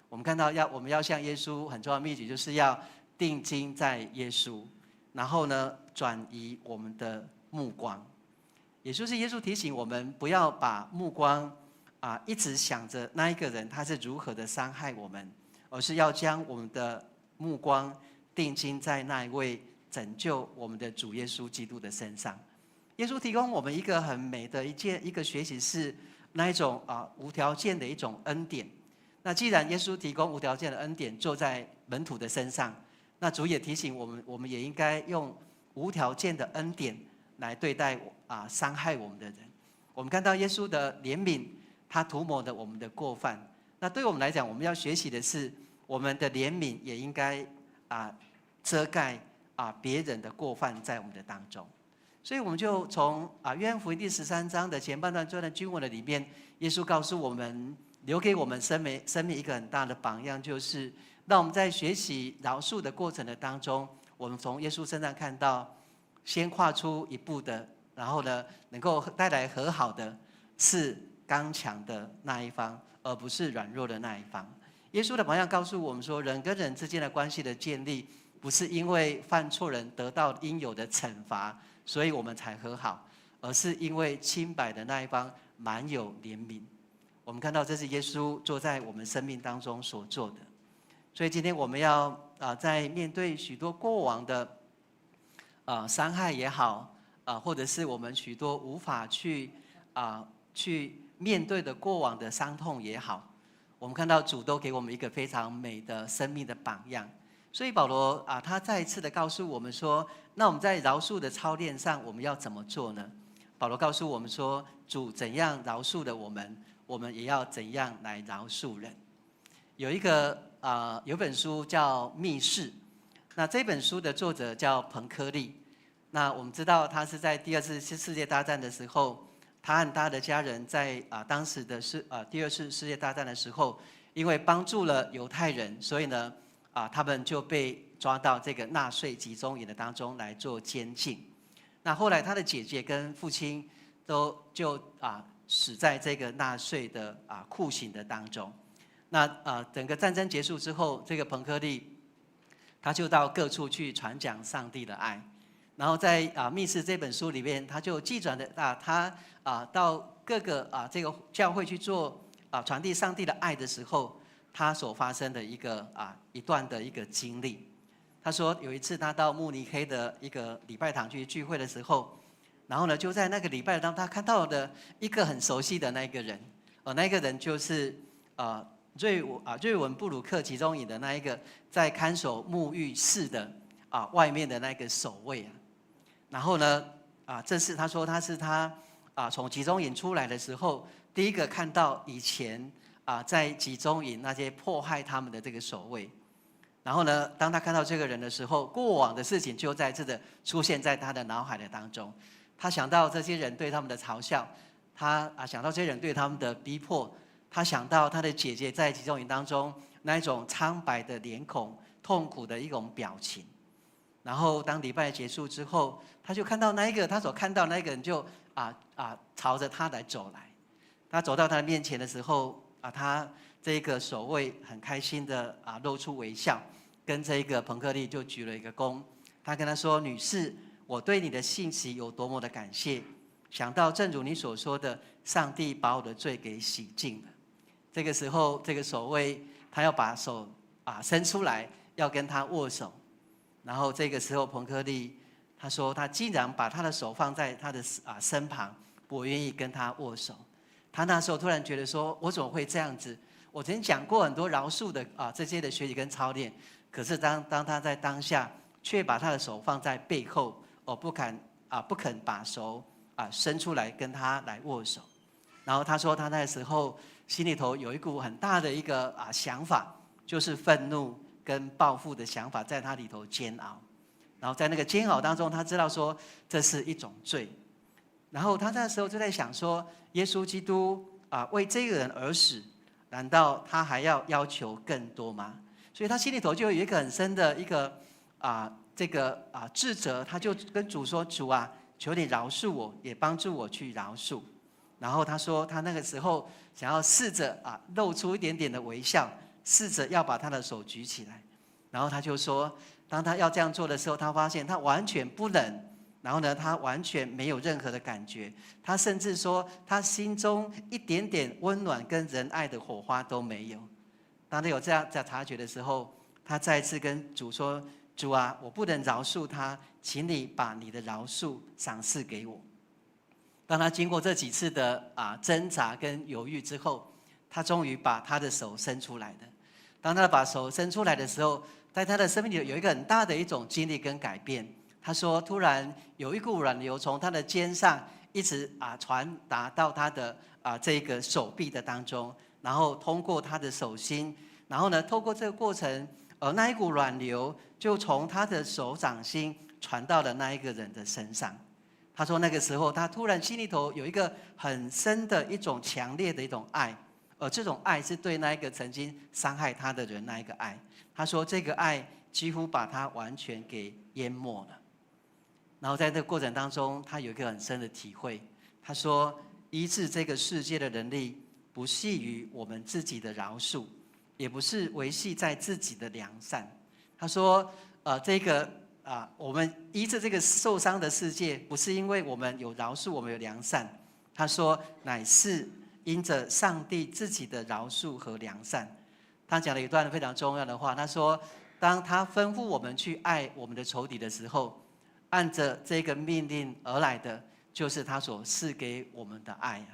D: 我们看到我们要像耶稣很重要的秘诀，就是要定睛在耶稣，然后呢，转移我们的目光。也就是耶稣提醒我们，不要把目光一直想着那一个人他是如何的伤害我们，而是要将我们的目光定睛在那一位拯救我们的主耶稣基督的身上。耶稣提供我们一个很美的一个学习，是那一种无条件的一种恩典。那既然耶稣提供无条件的恩典坐在门徒的身上，那主也提醒我们，我们也应该用无条件的恩典来对待伤害我们的人。我们看到耶稣的怜悯，他涂抹了我们的过犯。那对我们来讲，我们要学习的是，我们的怜悯也应该遮盖别人的过犯在我们的当中。所以我们就从约翰福音第13章的前半段这段经文的里面，耶稣告诉我们，留给我们生命一个很大的榜样，就是让我们在学习饶恕的过程的当中，我们从耶稣身上看到，先跨出一步的，然后呢，能够带来和好的是刚强的那一方，而不是软弱的那一方。耶稣的榜样告诉我们说，人跟人之间的关系的建立，不是因为犯错人得到应有的惩罚，所以我们才和好，而是因为清白的那一方满有怜悯。我们看到这是耶稣做在我们生命当中所做的。所以今天我们要在面对许多过往的伤害也好，或者是我们许多无法去面对的过往的伤痛也好，我们看到主都给我们一个非常美的生命的榜样。所以保罗他再一次的告诉我们说，那我们在饶恕的操练上，我们要怎么做呢？保罗告诉我们说，主怎样饶恕了我们，我们也要怎样来饶恕人。有本书叫《密室》，那这本书的作者叫彭柯利。那我们知道他是在第二次世界大战的时候，他和他的家人在当时的第二次世界大战的时候，因为帮助了犹太人，所以呢他们就被抓到这个纳粹集中营的当中来做监禁。那后来他的姐姐跟父亲就死在这个纳粹的酷刑的当中。那整个战争结束之后，这个彭柯利他就到各处去传讲上帝的爱。然后在密室这本书里面，他就记载的他到各个这个教会去做传递上帝的爱的时候，他所发生的一段的一个经历。他说有一次他到慕尼黑的一个礼拜堂去聚会的时候，然后呢就在那个礼拜当他看到的一个很熟悉的那个人，那个人就是瑞文布鲁克集中营的那一个在看守沐浴室的外面的那个守卫。然后呢这是他说他是他从集中营出来的时候第一个看到以前在集中营那些迫害他们的这个守卫。然后呢当他看到这个人的时候，过往的事情就在这个出现在他的脑海的当中。他想到这些人对他们的嘲笑，他想到这些人对他们的逼迫，他想到他的姐姐在集中营当中那一种苍白的脸孔，痛苦的一种表情。然后当礼拜结束之后，他就看到他所看到那个人就朝着他来走来。他走到他的面前的时候他这个守卫很开心的露出微笑，跟这个彭柯利就鞠了一个躬。他跟他说：“女士，我对你的信息有多么的感谢，想到正如你所说的，上帝把我的罪给洗净了。”这个时候，这个守卫他要把手伸出来，要跟他握手。然后这个时候，彭柯利他说他竟然把他的手放在他的身旁，不愿意跟他握手。他那时候突然觉得说，我怎么会这样子？我曾经讲过很多饶恕的这些的学习跟操练，可是当他在当下却把他的手放在背后，不肯把手伸出来跟他来握手。然后他说他那时候心里头有一股很大的一个想法，就是愤怒跟报复的想法在他里头煎熬。然后在那个煎熬当中，他知道说这是一种罪。然后他那时候就在想说，耶稣基督为这个人而死，难道他还要求更多吗？所以他心里头就有一个很深的一个自责，他就跟主说：“主啊，求你饶恕我，也帮助我去饶恕。”然后他说，他那个时候想要试着露出一点点的微笑，试着要把他的手举起来。然后他就说，当他要这样做的时候，他发现他完全不冷，然后呢，他完全没有任何的感觉。他甚至说，他心中一点点温暖跟仁爱的火花都没有。当他有这样察觉的时候，他再次跟主说：“主啊，我不能饶恕他，请你把你的饶恕赏赐给我。”当他经过这几次的挣扎跟犹豫之后，他终于把他的手伸出来的。当他把手伸出来的时候，在他的生命里有一个很大的一种经历跟改变。他说，突然有一股软流从他的肩上一直传达到他的这个手臂的当中，然后通过他的手心，然后呢，透过这个过程，那一股软流就从他的手掌心传到了那一个人的身上。他说那个时候他突然心里头有一个很深的一种强烈的一种爱，而这种爱是对那一个曾经伤害他的人那一个爱。他说这个爱几乎把他完全给淹没了。然后在这个过程当中，他有一个很深的体会。他说，医治这个世界的能力不系于我们自己的饶恕，也不是维系在自己的良善。他说我们医治这个受伤的世界，不是因为我们有饶恕，我们有良善。他说，乃是因着上帝自己的饶恕和良善。他讲了一段非常重要的话，他说，当他吩咐我们去爱我们的仇敌的时候，按着这个命令而来的，就是他所赐给我们的爱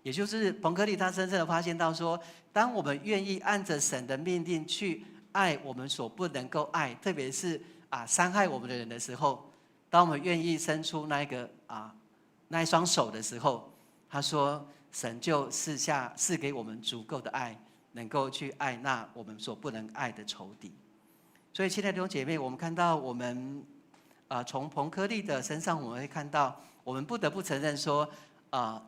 D: 也就是彭克利他真正的发现到说，当我们愿意按着神的命令去爱我们所不能够爱，特别是伤害我们的人的时候，当我们愿意伸出那一双手的时候，他说神就赐给我们足够的爱，能够去爱那我们所不能爱的仇敌。所以亲爱的弟兄姐妹，我们看到我们从彭克利的身上，我们会看到，我们不得不承认说，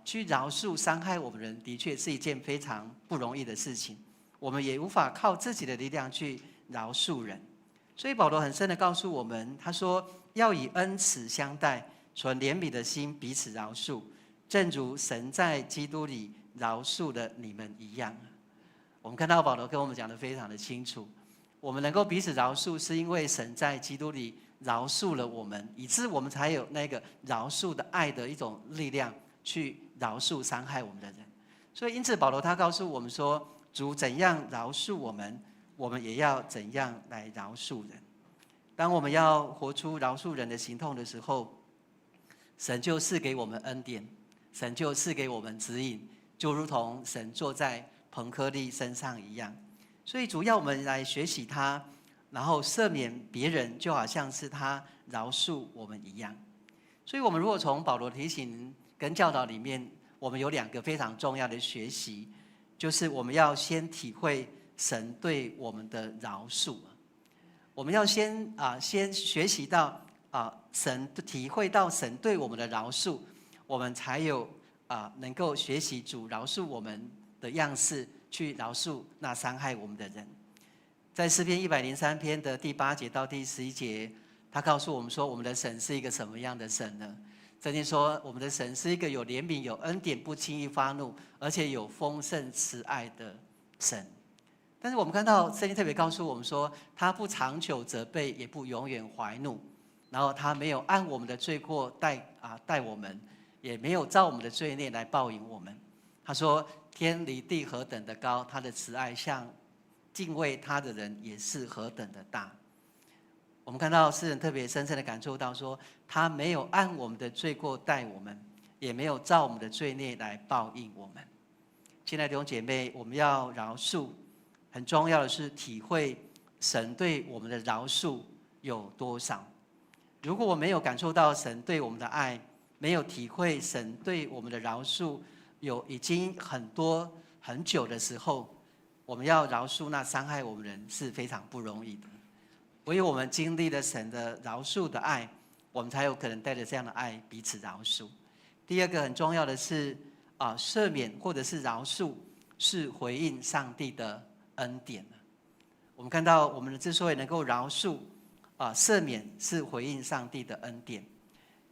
D: 去饶恕伤害我们的人，的确是一件非常不容易的事情。我们也无法靠自己的力量去饶恕人。所以保罗很深的告诉我们，他说要以恩慈相待，存怜悯的心彼此饶恕，正如神在基督里饶恕了你们一样。我们看到保罗跟我们讲得非常的清楚，我们能够彼此饶恕，是因为神在基督里饶恕了我们，以致我们才有那个饶恕的爱的一种力量，去饶恕伤害我们的人。所以因此保罗他告诉我们说，主怎样饶恕我们，我们也要怎样来饶恕人。当我们要活出饶恕人的行动的时候，神就赐给我们恩典，神就赐给我们指引，就如同神坐在彭克利身上一样。所以主要我们来学习他，然后赦免别人，就好像是他饶恕我们一样。所以我们如果从保罗提醒跟教导里面，我们有两个非常重要的学习，就是我们要先体会神对我们的饶恕。我们要先学习到神体会到神对我们的饶恕，我们才有能够学习主饶恕我们的样式，去饶恕那伤害我们的人。在诗篇103篇的第8节到第11节，他告诉我们说，我们的神是一个什么样的神呢？圣经说，我们的神是一个有怜悯、有恩典、不轻易发怒，而且有丰盛慈爱的神。但是我们看到圣经特别告诉我们说，他不长久责备，也不永远怀怒，然后他没有按我们的罪过待我们，也没有照我们的罪孽来报应我们。他说，天离地何等的高，他的慈爱向敬畏他的人也是何等的大。我们看到诗人特别深深的感受到说，他没有按我们的罪过待我们，也没有照我们的罪孽来报应我们。亲爱的弟兄姐妹，我们要饶恕，很重要的是体会神对我们的饶恕有多少。如果我没有感受到神对我们的爱，没有体会神对我们的饶恕已经很久的时候，我们要饶恕那伤害我们人是非常不容易的。唯有我们经历了神的饶恕的爱，我们才有可能带着这样的爱彼此饶恕。第二个很重要的是赦免或者是饶恕是回应上帝的恩典。我们看到我们之所以能够饶恕赦免是回应上帝的恩典。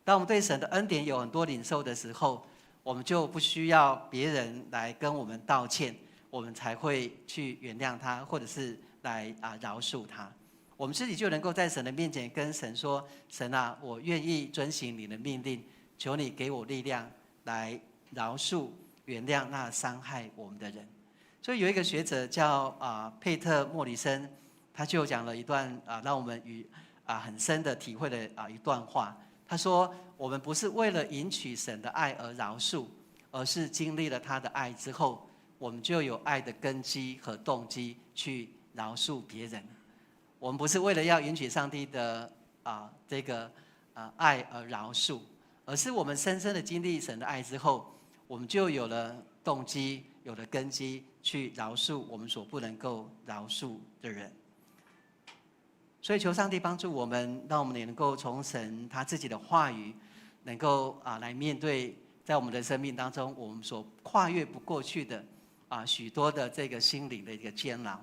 D: 当我们对神的恩典有很多领受的时候，我们就不需要别人来跟我们道歉，我们才会去原谅他，或者是来饶恕他。我们自己就能够在神的面前跟神说：神啊，我愿意遵行你的命令，求你给我力量来饶恕、原谅那伤害我们的人。所以有一个学者叫佩特·莫里森，他就讲了一段让我们很深的体会的一段话。他说：我们不是为了赢取神的爱而饶恕，而是经历了他的爱之后，我们就有爱的根基和动机去饶恕别人。我们不是为了要赢取上帝的这个爱而饶恕，而是我们深深的经历神的爱之后，我们就有了动机，有了根基去饶恕我们所不能够饶恕的人。所以求上帝帮助我们，让我们也能够从神他自己的话语，能够来面对在我们的生命当中我们所跨越不过去的许多的这个心灵的一个煎熬，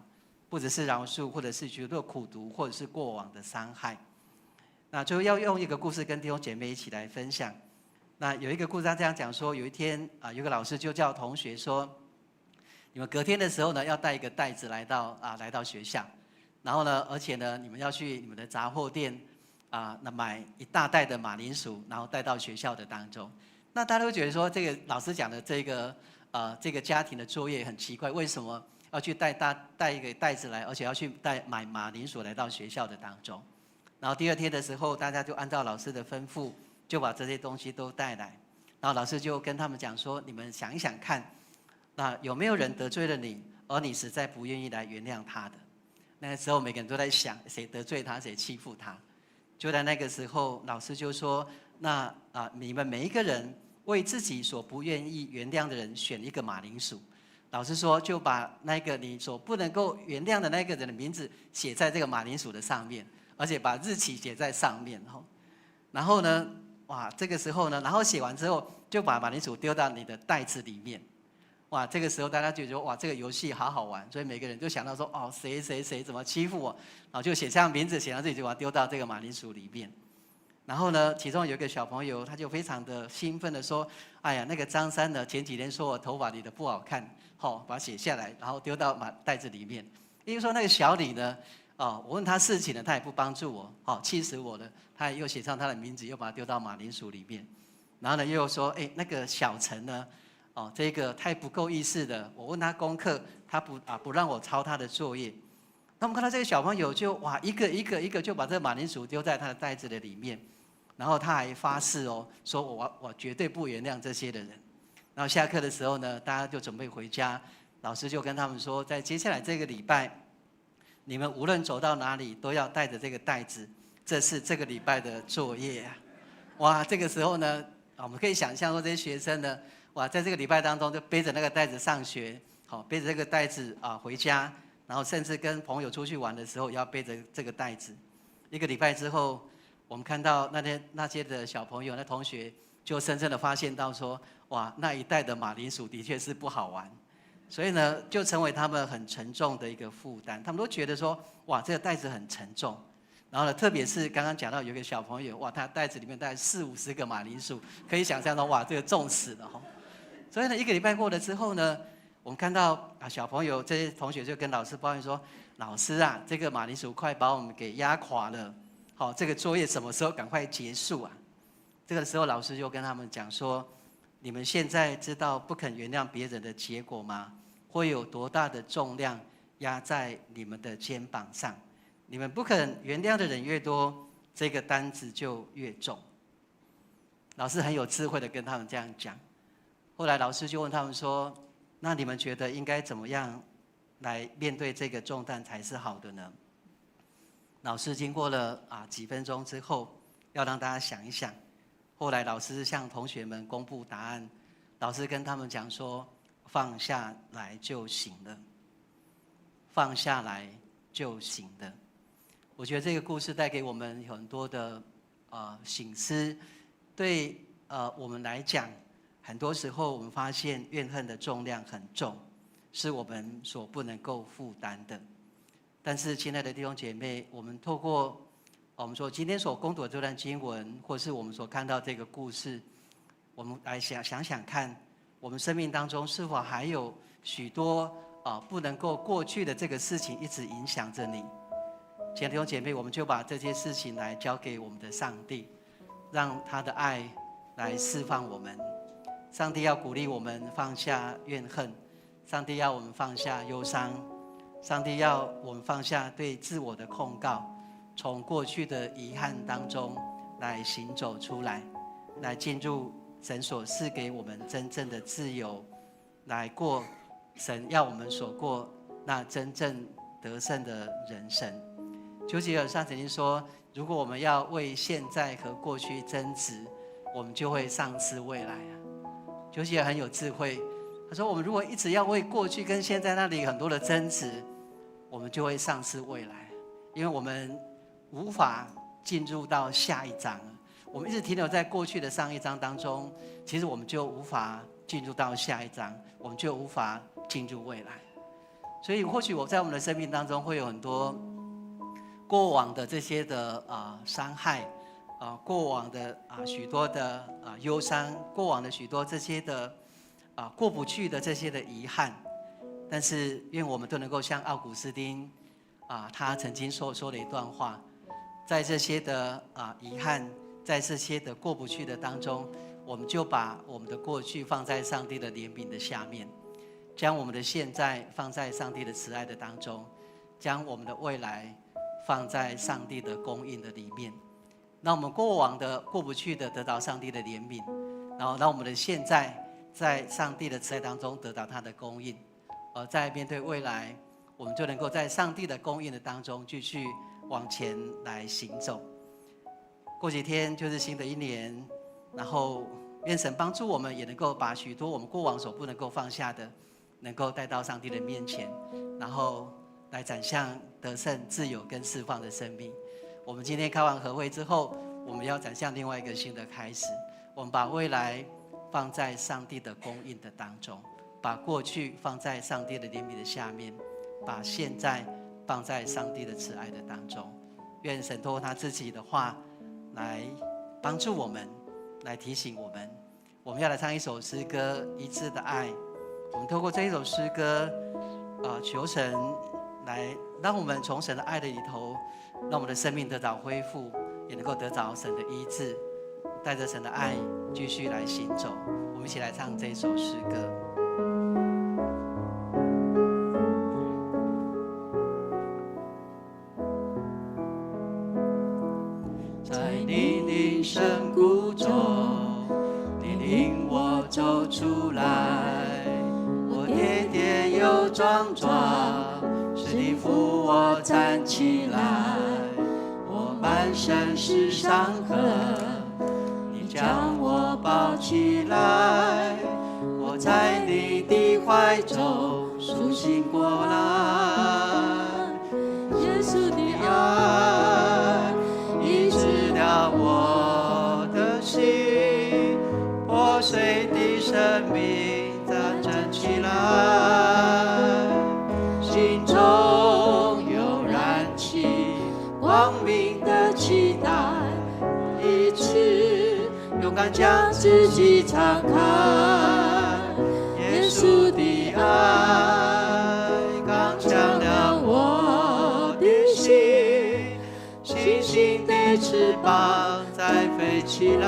D: 不只是饶恕，或者是许多苦毒，或者是过往的伤害。那最后要用一个故事跟弟兄姐妹一起来分享。那有一个故事他这样讲说，有一天有个老师就叫同学说，你们隔天的时候呢要带一个袋子来到学校，然后呢而且呢你们要去你们的杂货店那买一大袋的马铃薯，然后带到学校的当中。那大家都觉得说，这个老师讲的这个家庭的作业很奇怪，为什么要去带一个袋子来，而且要去买马铃薯来到学校的当中？然后第二天的时候，大家就按照老师的吩咐，就把这些东西都带来。然后老师就跟他们讲说：你们想一想看，那有没有人得罪了你，而你实在不愿意来原谅他的？那个时候每个人都在想，谁得罪他，谁欺负他。就在那个时候，老师就说：那你们每一个人为自己所不愿意原谅的人选一个马铃薯。老师说，就把那个你所不能够原谅的那个人的名字写在这个马铃薯的上面，而且把日期写在上面。然后呢，这个时候呢，然后写完之后，就把马铃薯丢到你的袋子里面。这个时候大家就觉得这个游戏好好玩，所以每个人就想到说，谁谁谁怎么欺负我，然后就写上名字，写上自己，就把它丢到这个马铃薯里面。然后呢，其中有一个小朋友，他就非常的兴奋的说：哎呀，那个张三呢，前几天说我头发理得不好看，把它写下来，然后丢到袋子里面。因为说那个小李呢，我问他事情呢，他也不帮助我，气死我了。他又写上他的名字，又把它丢到马铃薯里面。然后呢，又说，那个小陈呢，这个太不够意思的，我问他功课，他不让我抄他的作业。那我们看到这个小朋友就一个就把这个马铃薯丢在他的袋子的里面。然后他还发誓说我绝对不原谅这些的人。然后下课的时候呢，大家就准备回家，老师就跟他们说，在接下来这个礼拜，你们无论走到哪里都要带着这个袋子，这是这个礼拜的作业这个时候呢，我们可以想象说这些学生呢，在这个礼拜当中就背着那个袋子上学，背着这个袋子回家，然后甚至跟朋友出去玩的时候也要背着这个袋子。一个礼拜之后，我们看到那些的小朋友、那同学，就深深的发现到说，那一袋的马铃薯的确是不好玩，所以呢，就成为他们很沉重的一个负担。他们都觉得说，这个袋子很沉重。然后呢，特别是刚刚讲到有一个小朋友，他袋子里面大概40-50个马铃薯，可以想象到，这个重死了所以呢，一个礼拜过了之后呢，我们看到小朋友这些同学就跟老师抱怨说，老师啊，这个马铃薯快把我们给压垮了。这个作业什么时候赶快结束啊？这个时候老师就跟他们讲说，你们现在知道不肯原谅别人的结果吗？会有多大的重量压在你们的肩膀上？你们不肯原谅的人越多，这个担子就越重。老师很有智慧的跟他们这样讲。后来老师就问他们说，那你们觉得应该怎么样来面对这个重担才是好的呢？老师经过了几分钟之后，要让大家想一想。后来老师向同学们公布答案，老师跟他们讲说，放下来就行了。放下来就行的。我觉得这个故事带给我们很多的省思，对我们来讲，很多时候我们发现怨恨的重量很重，是我们所不能够负担的。但是，亲爱的弟兄姐妹，我们透过我们说今天所攻读的这段经文，或是我们所看到这个故事，我们来想想看，我们生命当中是否还有许多不能够过去的这个事情一直影响着你？亲爱的弟兄姐妹，我们就把这些事情来交给我们的上帝，让他的爱来释放我们。上帝要鼓励我们放下怨恨，上帝要我们放下忧伤，上帝要我们放下对自我的控告，从过去的遗憾当中来行走出来，来进入神所赐给我们真正的自由，来过神要我们所过那真正得胜的人生。丘吉尔上曾经说，如果我们要为现在和过去争执，我们就会丧失未来啊。丘吉尔很有智慧，他说我们如果一直要为过去跟现在那里很多的争执，我们就会丧失未来，因为我们无法进入到下一章。我们一直停留在过去的上一章当中，其实我们就无法进入到下一章，我们就无法进入未来。所以或许我在我们的生命当中会有很多过往的这些的伤害，过往的许多的忧伤，过往的许多这些的过不去的这些的遗憾。但是愿我们都能够像奥古斯丁他曾经说的一段话，在这些的遗憾，在这些的过不去的当中，我们就把我们的过去放在上帝的怜悯的下面，将我们的现在放在上帝的慈爱的当中，将我们的未来放在上帝的供应的里面。让我们过往的过不去的得到上帝的怜悯，然后让我们的现在在上帝的慈爱当中得到他的供应，而在面对未来，我们就能够在上帝的供应的当中继续往前来行走。过几天就是新的一年，然后愿神帮助我们，也能够把许多我们过往所不能够放下的，能够带到上帝的面前，然后来展向得胜、自由跟释放的生命。我们今天开完和会之后，我们要展向另外一个新的开始。我们把未来放在上帝的供应的当中，把过去放在上帝的怜悯的下面，把现在放在上帝的慈爱的当中。愿神透过他自己的话来帮助我们，来提醒我们。我们要来唱一首诗歌《一致的爱》。我们透过这一首诗歌，求神来让我们从神的爱的里头，让我们的生命得到恢复，也能够得到神的医治，带着神的爱继续来行走。我们一起来唱这一首诗歌。在你的深谷中，你领我走出来，我跌跌又撞撞，是你扶我站起来，我满身是伤痕，你将我抱起来，我在你的怀中苏醒过来。耶稣的爱医治了我的心，破碎的生命再站起来，心中又燃起光明的期待，一直勇敢将自己敞开。耶稣的爱刚强了我的心，星星的翅膀再飞起来，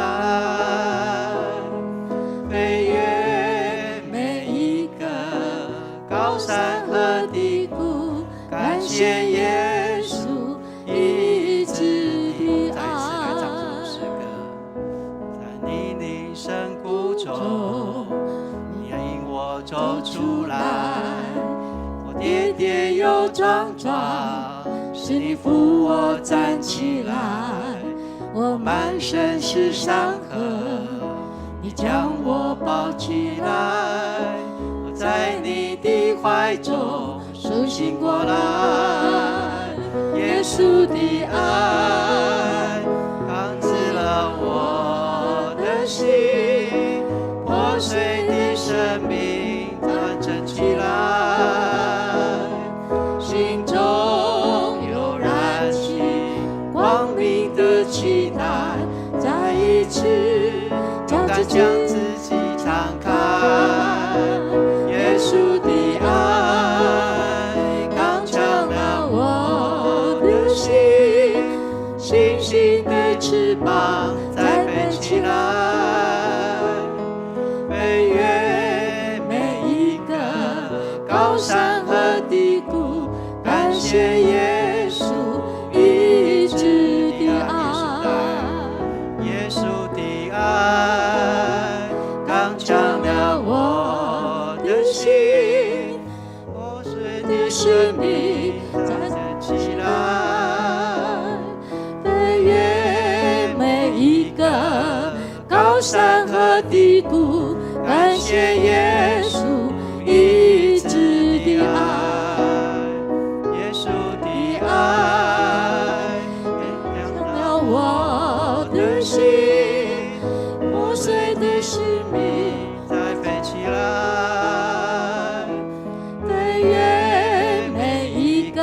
D: 飞越每一个高山和低谷，感谢耶稣医治的爱。再次来唱这首诗歌，在你的深谷中，你引我走出来，我跌跌又撞撞，是你扶我站起来，我满身是伤痕，你将我抱起来，我在你的怀中苏重新过来。耶稣的爱刚治了我的心，破碎的生命团整起来，心中又燃起光明的期待，再一次勇敢将自己敞开。耶稣的爱刚强了我的心，星星的翅膀再飞起来，飞越每一个高山和低谷，感谢耶稣医治的爱。耶稣的爱刚强了我的心，破碎的生命再站起来，飞越每一个高山和低谷，感谢耶稣医治的爱。耶稣的爱点亮了我的心，破碎的生命再飞起来，飞越每一个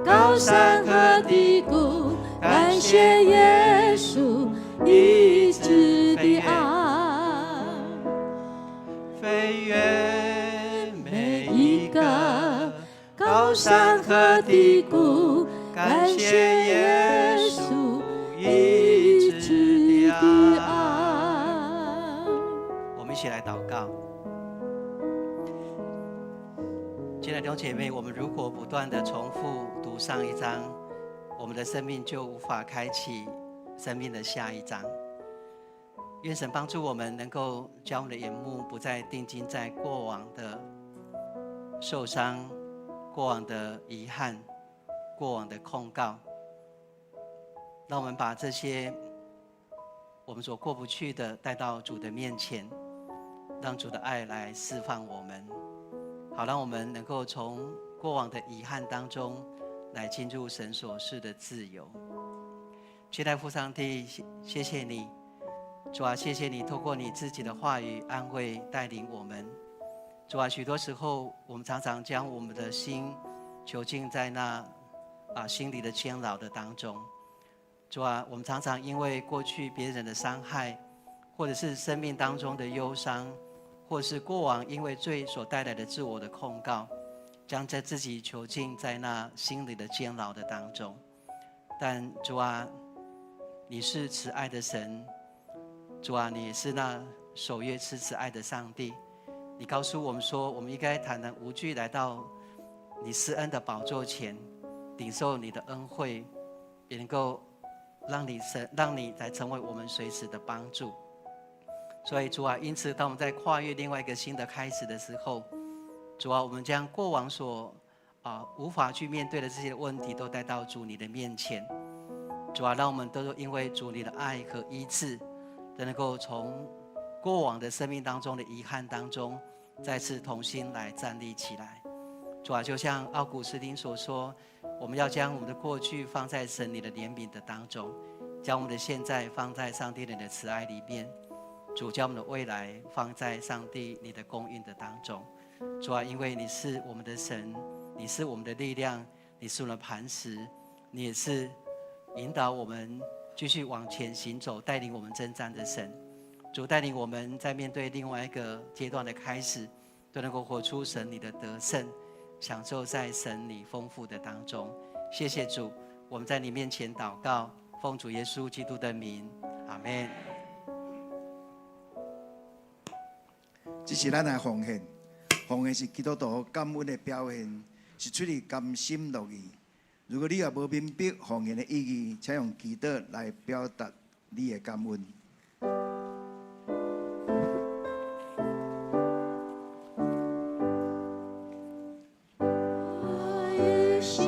D: 高山和低谷，感谢耶稣医治的爱。飞越每一个高山和低谷，感谢耶稣医治的爱。我们一起来祷告。亲爱的弟兄姐妹，我们如果不断的重复读上一章，我们的生命就无法开启生命的下一章。愿神帮助我们能够将我们的眼目不再定睛在过往的受伤、过往的遗憾、过往的控告，让我们把这些我们所过不去的带到主的面前，让主的爱来释放我们，好让我们能够从过往的遗憾当中来进入神所赐的自由。亲爱的父上帝，谢谢你，主啊，谢谢你透过你自己的话语安慰带领我们。主啊，许多时候我们常常将我们的心囚禁在那心里的监牢的当中。主啊，我们常常因为过去别人的伤害，或者是生命当中的忧伤，或是过往因为罪所带来的自我的控告，将在自己囚禁在那心里的监牢的当中。但主啊，你是慈爱的神，主啊，你也是那守约慈爱的上帝。你告诉我们说，我们应该坦然无惧来到你施恩的宝座前，领受你的恩惠，也能够让你来成为我们随时的帮助。所以主啊，因此当我们在跨越另外一个新的开始的时候，主啊，我们将过往所无法去面对的这些问题都带到主你的面前。主啊，让我们都因为主你的爱和医治，都能够从过往的生命当中的遗憾当中再次同心来站立起来。主啊，就像奥古斯丁所说，我们要将我们的过去放在神你的怜悯的当中，将我们的现在放在上帝你的慈爱里面。主，将我们的未来放在上帝你的供应的当中。主啊，因为你是我们的神，你是我们的力量，你是我们的磐石，你也是引导我们继续往前行走，带领我们征战的神。主，带领我们在面对另外一个阶段的开始，都能够活出神你的得胜，享受在神你丰富的当中。谢谢主，我们在你面前祷告，奉主耶稣基督的名，阿们。
B: 这是咱的奉献，奉献是基督徒感恩的表现，是出于甘心乐意。如果你也无明白奉献的意义，请用祈祷来表达你的感恩。
C: 是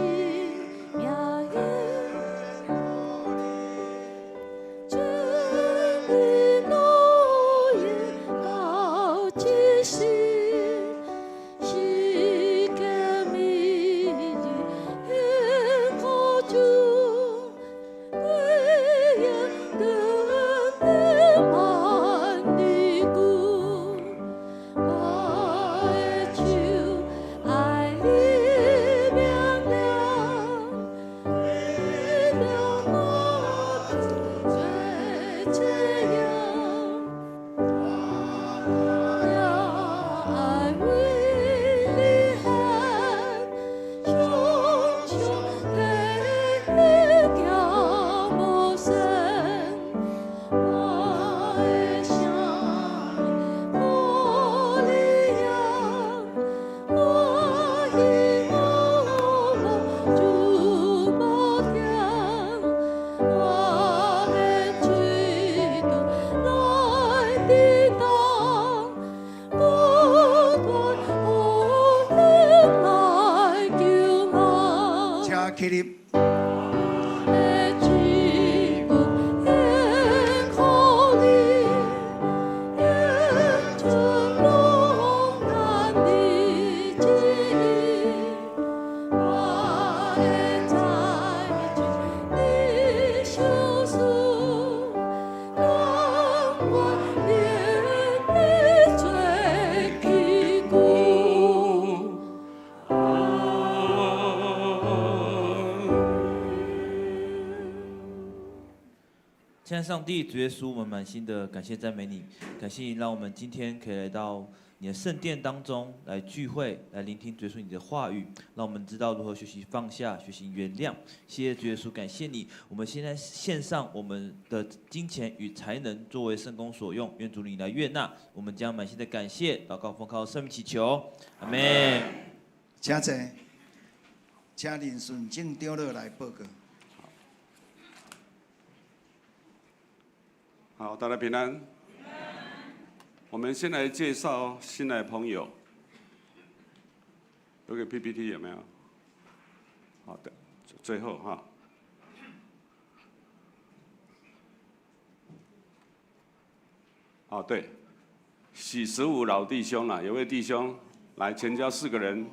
B: 起立。
E: 亲爱的上帝，主耶稣，我们满心的感谢赞美你，感谢你让我们今天可以来到你的圣殿当中来聚会，来聆听主耶稣你的话语，让我们知道如何学习放下，学习原谅。谢谢主耶稣，感谢你。我们现在献上我们的金钱与才能作为圣工所用，愿主你来悦纳。我们将满心的感谢祷告奉靠圣名祈求，阿门。
B: 请坐，请林顺正长老来报告。
A: 好，大家平安。我们先来介绍新来的朋友，有个 PPT 有没有？好的，最后哈。哦，对，喜15老弟兄啦，有位弟兄来全家4个人，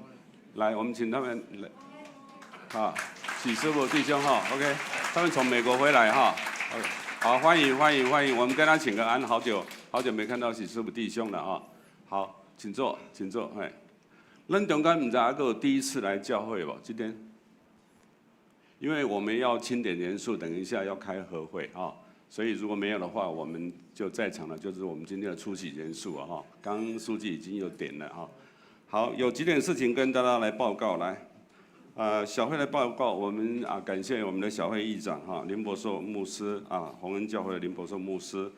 A: 来，我们请他们来，啊，喜15弟兄哈 ，OK， 他们从美国回来哈 ，OK。好，欢迎，我们跟他请个安，好久没看到喜师傅弟兄了啊。好，请坐。哎，咱中间唔知还有第一次来教会不？今天，因为我们要清点人数，等一下要开合会啊，所以如果没有的话，我们就在场的就是我们今天的出席人数啊哈。刚书记已经有点了哈。好，有几点事情跟大家来报告来。小会的报告，我们感谢我们的小会议长林伯寿牧师洪恩教会的林伯寿牧师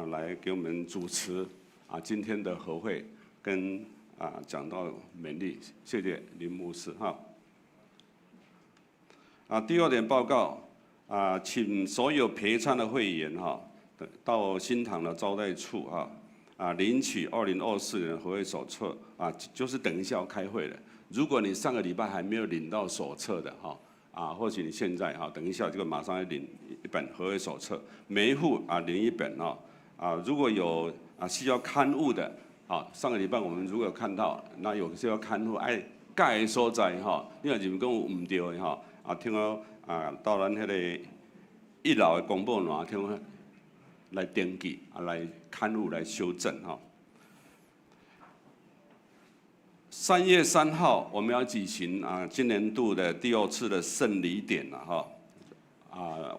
A: 来给我们主持今天的合会跟讲道勉励，谢谢林牧师第2点报告请所有陪参的会员到新堂的招待处领取2024年合会手册就是等一下要开会了。如果你上个礼拜还没有领到手册的或许你现在等一下就马上要领一本合会手册，每一户领一本如果有需要刊物的上个礼拜我们如果有看到，那有需要刊物改的所在你若认讲有唔对的听说到咱迄个1楼的公布栏听说来登记来刊物来修正3月3号，我们要举行今年度的第2次的圣礼典了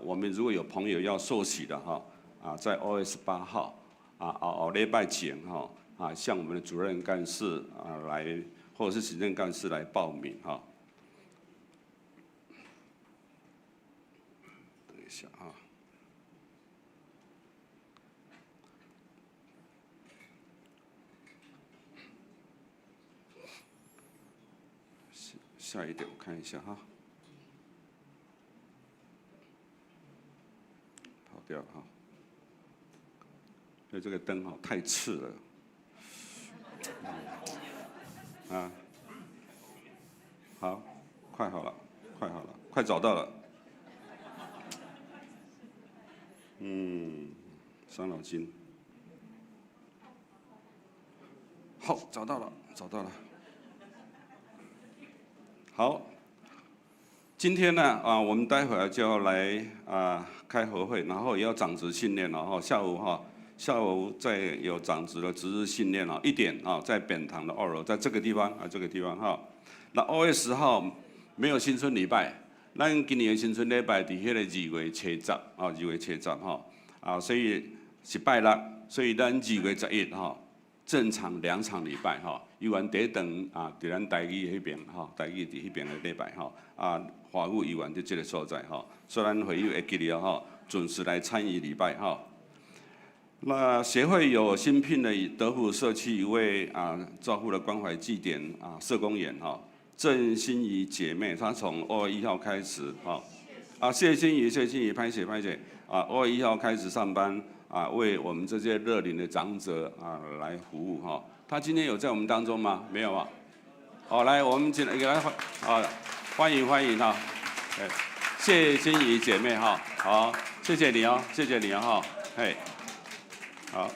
A: 我们如果有朋友要受洗的在2月18号后礼拜前向我们的主任干事来，或者是行政干事来报名等一下下一点我看一下跑掉了因为这个灯太刺了好，快好了，快找到了伤脑筋好，找到了好，今天呢我们待会儿就要来开合会，然后也要长职训练了下午再有长职的值日训练1点在本堂的2楼，在这个地方那2月10号没有新春礼拜，咱今年的新春礼拜在迄个2月初10所以是拜六，所以咱2月11正常2场礼拜游园第一场在咱台语迄边台语伫迄边的礼拜华语游园伫这个所在所以咱会友会记得准时来参与礼拜那协会有新聘的德福社区一位照顾的关怀祭典社工员郑心怡姐妹，她从2月1号开始谢心怡，拍谢2月1号开始上班为我们这些乐龄的长者来服务她今天有在我们当中吗？没有好，来我们给她欢迎谢金怡姐妹哈，好，谢谢你哦，谢谢你哦哈，嘿，好。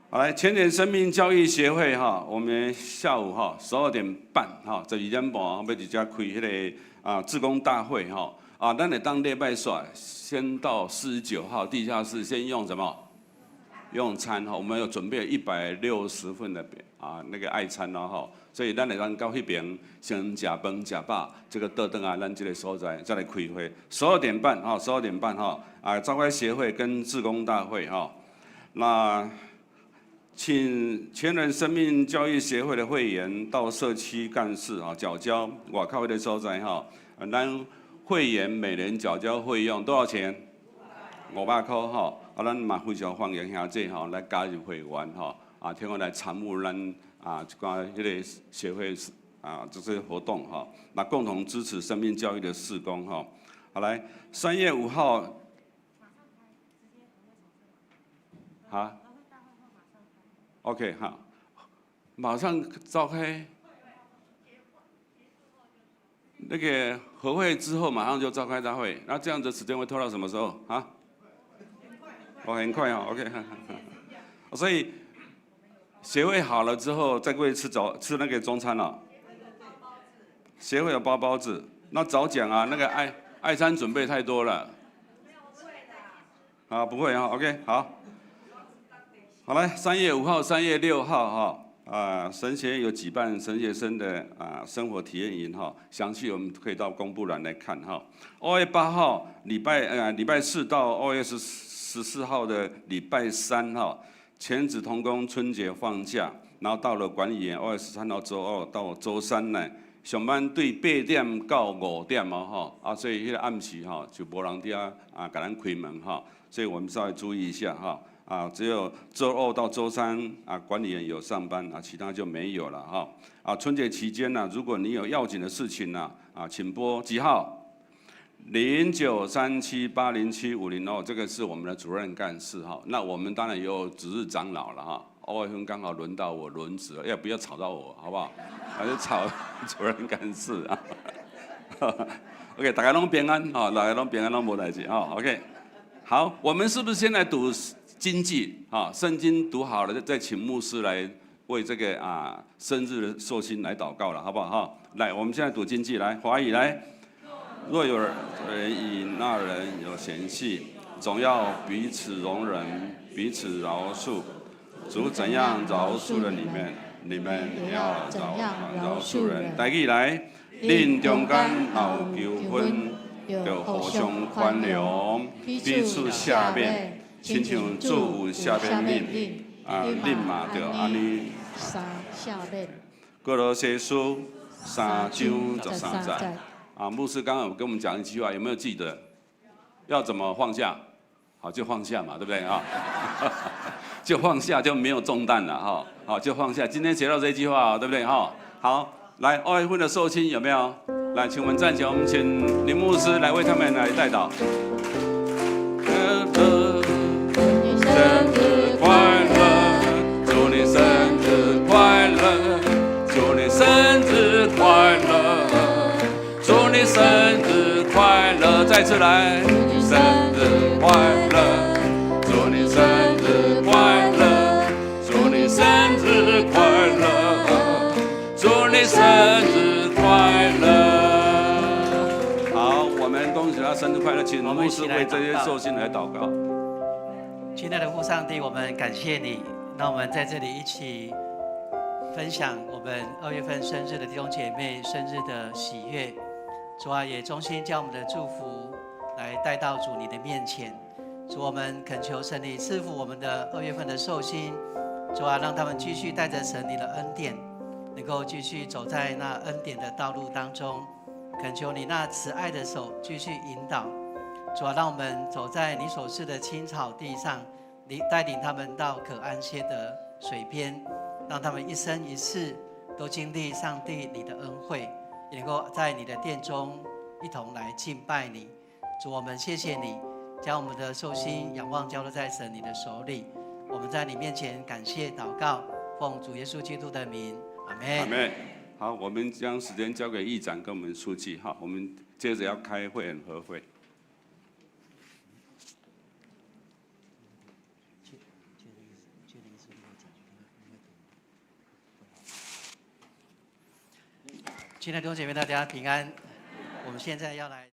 A: 好，来前年生命教育协会哈，我们下午哈12点半哈，12点半要直接开迄个志工大会哈咱得当礼拜耍，先到49号地下室，先用什么？用餐哈，我们有准备160份的那个爱餐哈，所以咱得当到迄边先吃饭吃饱，这个倒转咱这个所在再来开会。12点半哈，12点半哈召开协会跟志工大会哈，那。请前人生命教育协会的会员到社区干事缴交外口的所在咱会员每年缴交费用多少钱？500块咱嘛非常欢迎兄弟来加入会员听我来参与咱一寡迄个协会这些活动那共同支持生命教育的事工好来，3月5号OK 好，马上召开。那个合会之后马上就召开大会，那这样子时间会拖到什么时候啊？很快OK 所以协会好了之后，再过去吃那个中餐了。协会有包包子，那早讲啊，那个爱餐准备太多了。不会OK 好。好来，3月5号、3月6号神学院有举办神学生的生活体验营详细我们可以到公布栏来看2月8号礼拜4到2月14号的礼拜3全职同工春节放假，然后到了管理员2月13号周2到周3呢，上班对8点到5点所以迄个暗时就无人伫给咱开门所以我们稍微注意一下只有周2到周3管理员有上班其他就没有了春节期间呢，如果你有要紧的事情请拨几号？0937807502，这个是我们的主任干事那我们当然也有值日长老了2月份刚好轮到我轮值了，不要吵到我好不好？还是吵主任干事OK， 大家拢平安大家拢平安，拢无代志OK， 好，我们是不是先来读经济圣经读好了，再请牧师来为这个生日的寿星来祷告了，好不好来，我们现在读经济，来华语来。若有人以那人有嫌隙，总要彼此容忍，彼此饶恕。主怎样饶恕了你们，你们也要怎样饶恕人。台语来，恁中间有纠纷，就互相宽容，彼此赦免。亲像主有赦免恁嘛着安尼
C: 下面。
A: 哥罗西书3章13节牧师刚刚有跟我们讲一句话，有没有记得？要怎么放下？好，就放下嘛，对不对就放下，就没有重担了好，就放下。今天学到这句话对不对好，来2月份的寿星有没有？来，请我们站起来，我们请林牧师来为他们来代祷。生日快乐，祝你生日快乐，祝你生日快乐，祝你生日快乐，再次来，生日快乐，祝你生日快乐，祝你生日快乐，祝你生日快乐。好，我们恭喜他生日快乐，请牧师为这些寿星来祷告。
D: 亲爱的父上帝，我们感谢你，让我们在这里一起分享我们2月份生日的弟兄姐妹生日的喜悦。主也衷心将我们的祝福来带到主你的面前。主，我们恳求神你赐福我们的2月份的寿星。主让他们继续带着神你的恩典，能够继续走在那恩典的道路当中。恳求你那慈爱的手继续引导。主让我们走在你所赐的青草地上，你带领他们到可安歇的水边，让他们一生一世都经历上帝你的恩惠，也能够在你的殿中一同来敬拜你。主，我们谢谢你，将我们的寿星仰望交托在神你的手里。我们在你面前感谢祷告，奉主耶稣基督的名，阿们。
A: 阿们。好，我们将时间交给议长跟我们书记。好，我们接着要开会员合会。
D: 亲爱的弟兄姐妹，大家平安。我们现在要来。